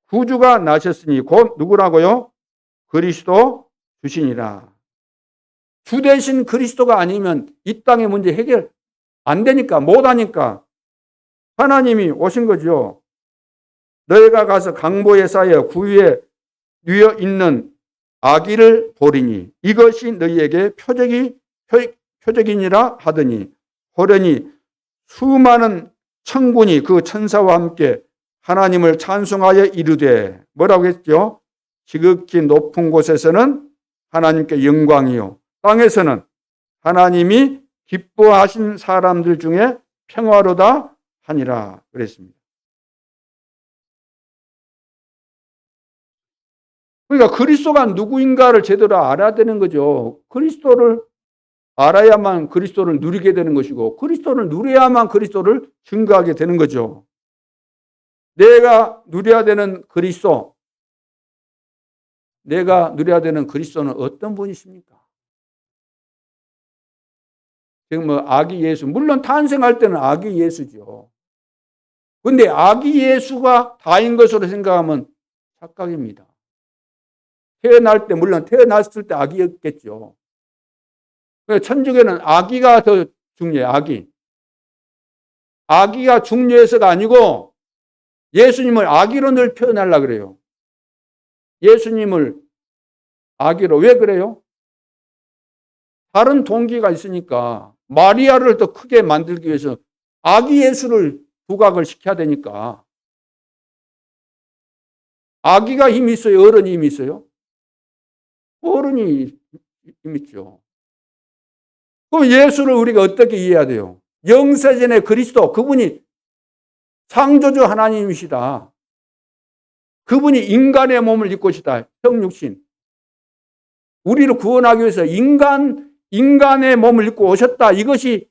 구주가 나셨으니 곧 누구라고요? 그리스도 주시니라. 주 대신 그리스도가 아니면 이 땅의 문제 해결 안 되니까, 못 하니까 하나님이 오신 거죠. 너희가 가서 강보에 쌓여 구유에 뉘어 있는 아기를 보리니 이것이 너희에게 표적이니라 하더니 호련히 수많은 천군이 그 천사와 함께 하나님을 찬송하여 이르되 뭐라고 했죠? 지극히 높은 곳에서는 하나님께 영광이요 땅에서는 하나님이 기뻐하신 사람들 중에 평화로다 하니라 그랬습니다. 그러니까 그리스도가 누구인가를 제대로 알아야 되는 거죠. 그리스도를 알아야만 그리스도를 누리게 되는 것이고 그리스도를 누려야만 그리스도를 증거하게 되는 거죠. 내가 누려야 되는 그리스도, 내가 누려야 되는 그리스도는 어떤 분이십니까? 지금 아기 예수, 물론 탄생할 때는 아기 예수죠. 근데 아기 예수가 다인 것으로 생각하면 착각입니다. 태어날 때, 물론 태어났을 때 아기였겠죠. 천주교는 아기가 더 중요해요, 아기. 아기가 중요해서가 아니고 예수님을 아기로 늘 표현하려고 그래요. 예수님을 아기로. 왜 그래요? 다른 동기가 있으니까 마리아를 더 크게 만들기 위해서 아기 예수를 부각을 시켜야 되니까. 아기가 힘이 있어요? 어른이 힘이 있어요? 어른이 힘 있죠. 그럼 예수를 우리가 어떻게 이해해야 돼요? 영세전의 그리스도, 그분이 창조주 하나님이시다. 그분이 인간의 몸을 입고 오시다. 성육신. 우리를 구원하기 위해서 인간의 몸을 입고 오셨다. 이것이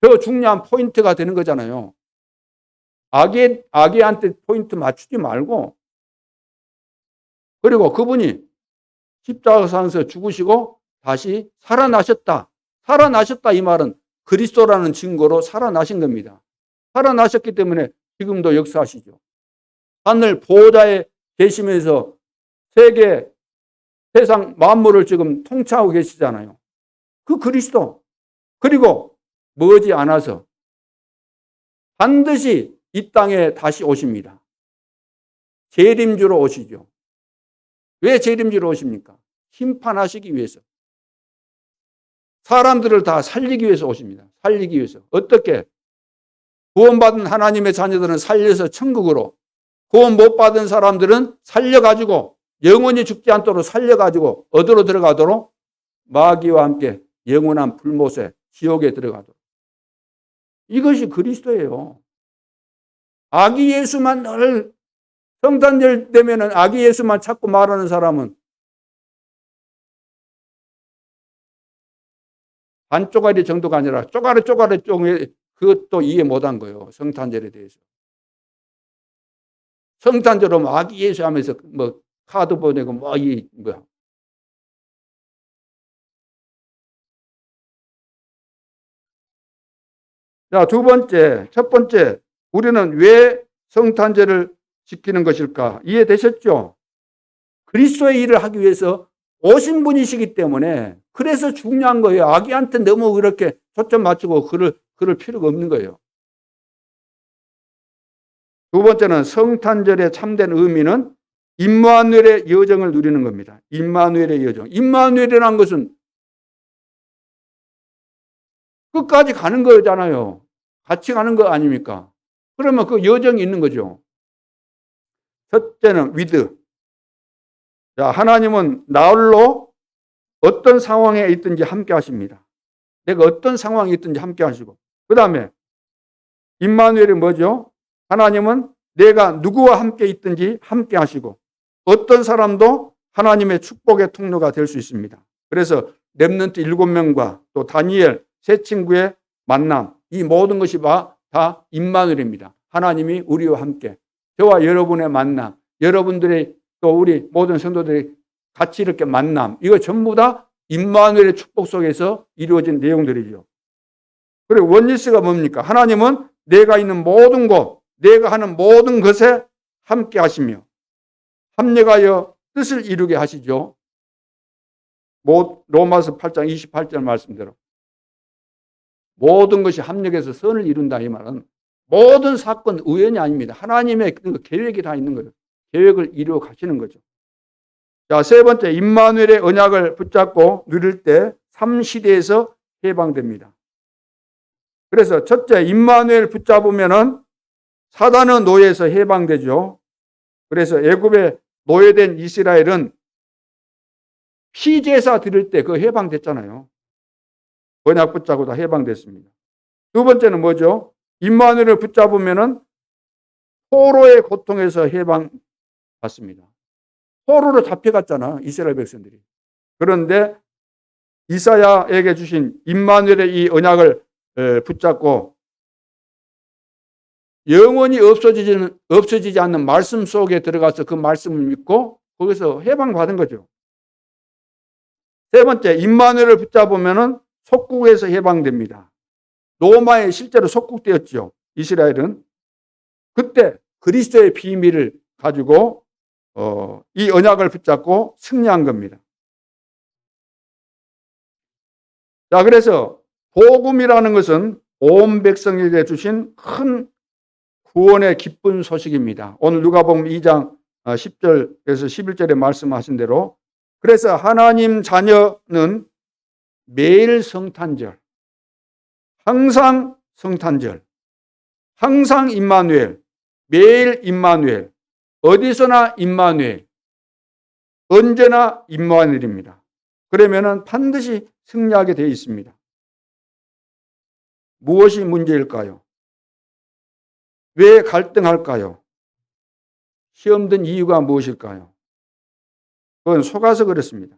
더 중요한 포인트가 되는 거잖아요. 아기한테 포인트 맞추지 말고. 그리고 그분이 십자가상에서 죽으시고 다시 살아나셨다. 살아나셨다 이 말은 그리스도라는 증거로 살아나신 겁니다. 살아나셨기 때문에 지금도 역사하시죠. 하늘 보좌에 계시면서 세상 만물을 지금 통치하고 계시잖아요. 그 그리스도. 그리고 머지 않아서 반드시 이 땅에 다시 오십니다. 재림주로 오시죠. 왜 재림주로 오십니까? 심판하시기 위해서. 사람들을 다 살리기 위해서 오십니다. 살리기 위해서. 어떻게? 구원받은 하나님의 자녀들은 살려서 천국으로, 구원 못 받은 사람들은 살려가지고 영원히 죽지 않도록 살려가지고 어디로 들어가도록? 마귀와 함께 영원한 불못에 지옥에 들어가도록. 이것이 그리스도예요. 아기 예수만 늘 성탄절 되면은 아기 예수만 찾고 말하는 사람은 반 쪼가리 정도가 아니라 쪼가리 그것도 이해 못한 거예요. 성탄절에 대해서. 성탄절은 아기 예수 하면서 카드 보내고 뭐야. 자, 첫 번째, 우리는 왜 성탄절을 지키는 것일까? 이해되셨죠? 그리스도의 일을 하기 위해서 오신 분이시기 때문에 그래서 중요한 거예요. 아기한테 너무 그렇게 초점 맞추고 그럴 필요가 없는 거예요. 두 번째는 성탄절의 참된 의미는 임마누엘의 여정을 누리는 겁니다. 임마누엘의 여정. 임마누엘이라는 것은 끝까지 가는 거잖아요. 같이 가는 거 아닙니까? 그러면 그 여정이 있는 거죠. 첫째는 위드. 자, 하나님은 나홀로 어떤 상황에 있든지 함께 하십니다. 내가 어떤 상황에 있든지 함께 하시고. 그 다음에 임마누엘이 뭐죠? 하나님은 내가 누구와 함께 있든지 함께 하시고 어떤 사람도 하나님의 축복의 통로가 될 수 있습니다. 그래서 렘넌트 7명과 또 다니엘 세 친구의 만남, 이 모든 것이 다 임마누엘입니다. 하나님이 우리와 함께, 저와 여러분의 만남, 여러분들의 또 우리 모든 성도들이 같이 이렇게 만남, 이거 전부 다 임마누엘의 축복 속에서 이루어진 내용들이죠. 그리고 원리스가 뭡니까? 하나님은 내가 있는 모든 곳, 내가 하는 모든 것에 함께 하시며 합력하여 뜻을 이루게 하시죠. 로마서 8장 28절 말씀대로 모든 것이 합력해서 선을 이룬다. 이 말은 모든 사건 우연이 아닙니다. 하나님의 계획이 다 있는 거예요. 계획을 이루어 가시는 거죠. 자, 세 번째, 임마누엘의 언약을 붙잡고 누릴 때 3시대에서 해방됩니다. 그래서 첫째, 임마누엘 붙잡으면은 사단의 노예에서 해방되죠. 그래서 애굽에 노예된 이스라엘은 피제사 드릴 때 그 해방됐잖아요. 언약 붙잡고 다 해방됐습니다. 두 번째는 뭐죠? 임마누엘을 붙잡으면은 포로의 고통에서 해방받습니다. 포로로 잡혀갔잖아, 이스라엘 백성들이. 그런데 이사야에게 주신 임마누엘의 이 언약을 붙잡고 영원히 없어지지 않는 말씀 속에 들어가서 그 말씀을 믿고 거기서 해방받은 거죠. 세 번째, 임마누엘을 붙잡으면은 속국에서 해방됩니다. 로마에 실제로 속국되었죠. 이스라엘은. 그때 그리스도의 비밀을 가지고 이 언약을 붙잡고 승리한 겁니다. 자, 그래서 복음이라는 것은 온 백성에게 주신 큰 구원의 기쁜 소식입니다. 오늘 누가복음 2장 10절에서 11절에 말씀하신 대로 그래서 하나님 자녀는 매일 성탄절, 항상 성탄절, 항상 임마누엘, 매일 임마누엘, 어디서나 임마누엘, 언제나 임마누엘입니다. 그러면은 반드시 승리하게 되어 있습니다. 무엇이 문제일까요? 왜 갈등할까요? 시험 든 이유가 무엇일까요? 그건 속아서 그렇습니다.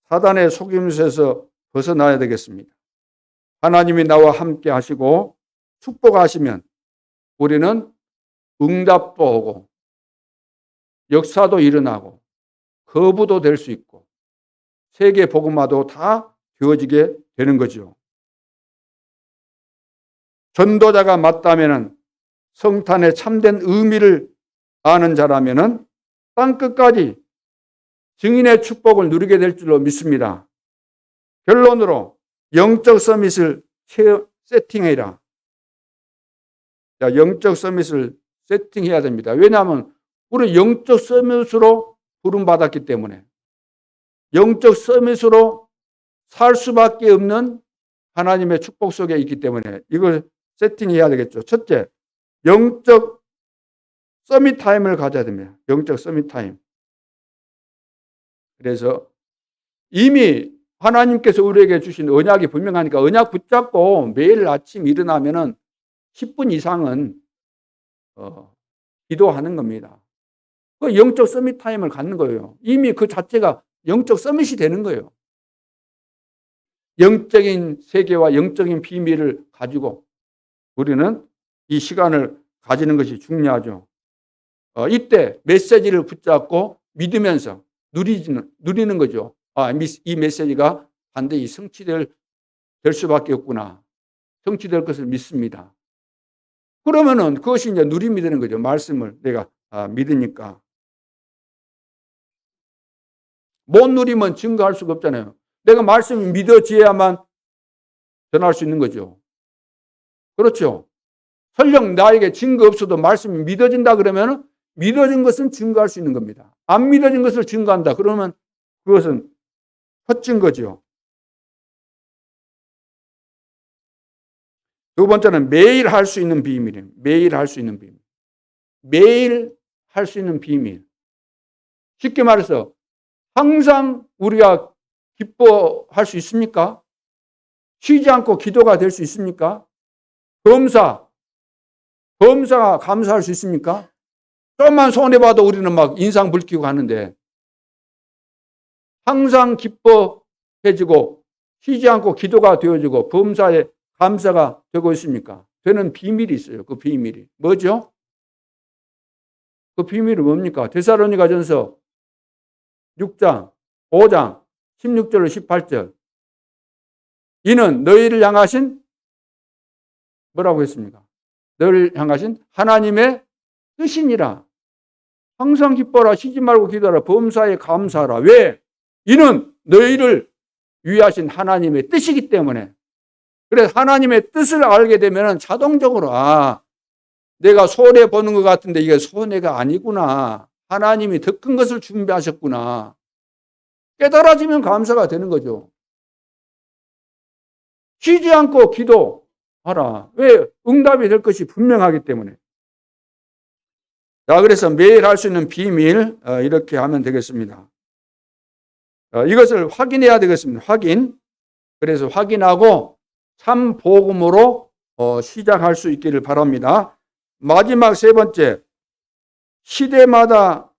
사단의 속임수에서 벗어나야 되겠습니다. 하나님이 나와 함께 하시고 축복하시면 우리는 응답도 오고 역사도 일어나고 거부도 될 수 있고 세계 복음화도 다 되어지게 되는 거죠. 전도자가 맞다면은 성탄의 참된 의미를 아는 자라면은 땅끝까지 증인의 축복을 누리게 될 줄로 믿습니다. 결론으로 영적 서밋을 세팅해라. 자, 영적 서밋을 세팅해야 됩니다. 왜냐하면 우리 영적 서밋으로 부름받았기 때문에 영적 서밋으로 살 수밖에 없는 하나님의 축복 속에 있기 때문에 이걸 세팅해야 되겠죠. 첫째, 영적 서밋 타임을 가져야 됩니다. 영적 서밋 타임. 그래서 이미 하나님께서 우리에게 주신 언약이 분명하니까 언약 붙잡고 매일 아침 일어나면은 10분 이상은 기도하는 겁니다. 그 영적 서밋 타임을 갖는 거예요. 이미 그 자체가 영적 서밋이 되는 거예요. 영적인 세계와 영적인 비밀을 가지고 우리는 이 시간을 가지는 것이 중요하죠. 이때 메시지를 붙잡고 믿으면서 누리는 거죠. 이 메시지가 반드시 성취될 수밖에 없구나. 성취될 것을 믿습니다. 그러면은 그것이 이제 누림이 되는 거죠. 말씀을 내가 믿으니까. 못 누리면 증거할 수가 없잖아요. 내가 말씀이 믿어져야만 전할 수 있는 거죠. 그렇죠. 설령 나에게 증거 없어도 말씀이 믿어진다 그러면 믿어진 것은 증거할 수 있는 겁니다. 안 믿어진 것을 증거한다 그러면 그것은 헛진 거죠. 두 번째는 매일 할 수 있는 비밀이에요. 매일 할 수 있는 비밀. 매일 할 수 있는 비밀. 쉽게 말해서 항상 우리가 기뻐할 수 있습니까? 쉬지 않고 기도가 될 수 있습니까? 범사가 감사할 수 있습니까? 좀만 손해봐도 우리는 막 인상 붉히고 가는데 항상 기뻐해지고 쉬지 않고 기도가 되어지고 범사에 감사가 되고 있습니까? 되는 비밀이 있어요. 그 비밀이. 뭐죠? 그 비밀이 뭡니까? 데살로니가전서 6장, 5장, 16절로 18절. 이는 너희를 향하신 뭐라고 했습니까? 너희를 향하신 하나님의 뜻이니라. 항상 기뻐라. 쉬지 말고 기도하라. 범사에 감사하라. 왜? 이는 너희를 위하신 하나님의 뜻이기 때문에. 그래서 하나님의 뜻을 알게 되면 자동적으로 내가 손해 보는 것 같은데 이게 손해가 아니구나. 하나님이 더 큰 것을 준비하셨구나. 깨달아지면 감사가 되는 거죠. 쉬지 않고 기도하라. 왜? 응답이 될 것이 분명하기 때문에. 자, 그래서 매일 할 수 있는 비밀 이렇게 하면 되겠습니다. 이것을 확인해야 되겠습니다. 확인. 그래서 확인하고 참 복음으로 시작할 수 있기를 바랍니다. 마지막 세 번째, 시대마다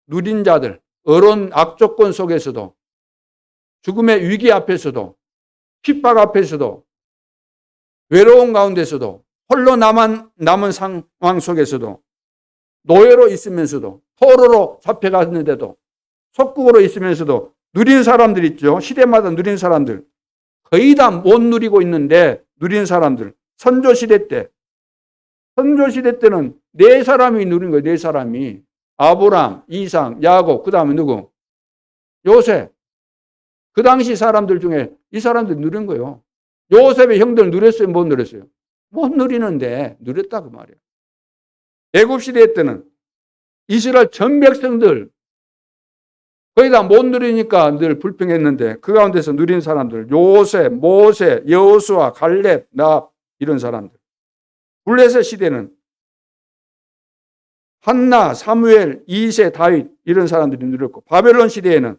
누린 자들, 어려운 악조건 속에서도, 죽음의 위기 앞에서도, 핍박 앞에서도, 외로운 가운데서도, 홀로 남은 상황 속에서도, 노예로 있으면서도, 포로로 잡혀갔는데도, 속국으로 있으면서도 누린 사람들 있죠. 시대마다 누린 사람들. 거의 다 못 누리고 있는데 누린 사람들. 선조시대 때는 네 사람이 누린 거예요. 네 사람이. 아브람, 이삭, 야곱, 그 다음에 누구? 요셉. 그 당시 사람들 중에 이 사람들 누린 거예요. 요셉의 형들 누렸어요? 못 누렸어요? 못 누리는데 누렸다고 말이에요. 애굽시대 때는 이스라엘 전 백성들 거의 다 못 누리니까 늘 불평했는데 그 가운데서 누린 사람들, 요셉, 모세, 여호수아, 갈렙, 납 이런 사람들. 블레셋 시대는 한나, 사무엘, 이세, 다윗 이런 사람들이 누렸고, 바벨론 시대에는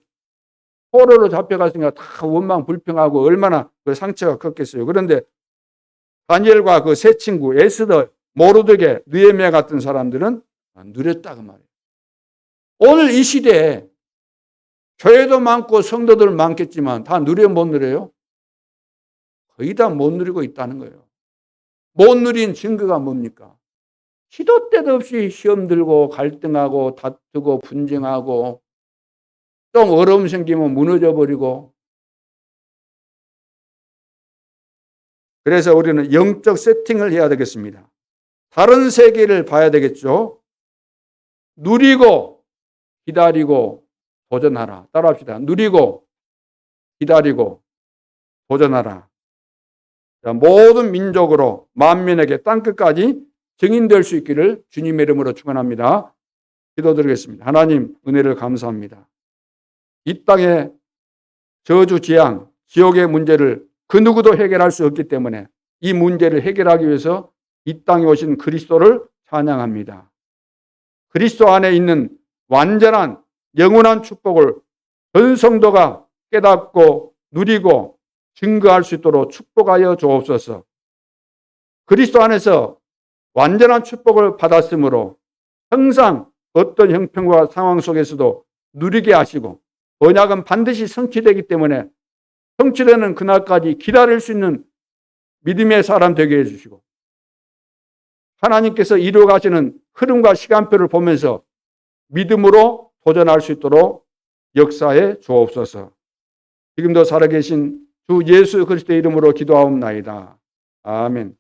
포로로 잡혀갔으니까 다 원망 불평하고 얼마나 그 상처가 컸겠어요. 그런데 다니엘과 그 세 친구 에스더, 모르드게, 느헤미야 같은 사람들은 누렸다고 말이에요. 오늘 이 시대에 교회도 많고 성도들 많겠지만 다 누려 못 누려요? 거의 다 못 누리고 있다는 거예요. 못 누린 증거가 뭡니까? 시도 때도 없이 시험 들고 갈등하고 다투고 분쟁하고 좀 어려움 생기면 무너져 버리고. 그래서 우리는 영적 세팅을 해야 되겠습니다. 다른 세계를 봐야 되겠죠. 누리고 기다리고 도전하라. 따라합시다. 누리고 기다리고 도전하라. 자, 모든 민족으로 만민에게 땅끝까지 증인될 수 있기를 주님의 이름으로 축원합니다. 기도드리겠습니다. 하나님 은혜를 감사합니다. 이 땅의 저주 재앙, 지옥의 문제를 그 누구도 해결할 수 없기 때문에 이 문제를 해결하기 위해서 이 땅에 오신 그리스도를 찬양합니다. 그리스도 안에 있는 완전한 영원한 축복을 전 성도가 깨닫고 누리고 증거할 수 있도록 축복하여 주옵소서. 그리스도 안에서 완전한 축복을 받았으므로 항상 어떤 형편과 상황 속에서도 누리게 하시고 언약은 반드시 성취되기 때문에 성취되는 그날까지 기다릴 수 있는 믿음의 사람 되게 해주시고 하나님께서 이루어가시는 흐름과 시간표를 보면서 믿음으로 도전할 수 있도록 역사해 주옵소서. 지금도 살아계신 주 예수 그리스도의 이름으로 기도하옵나이다. 아멘.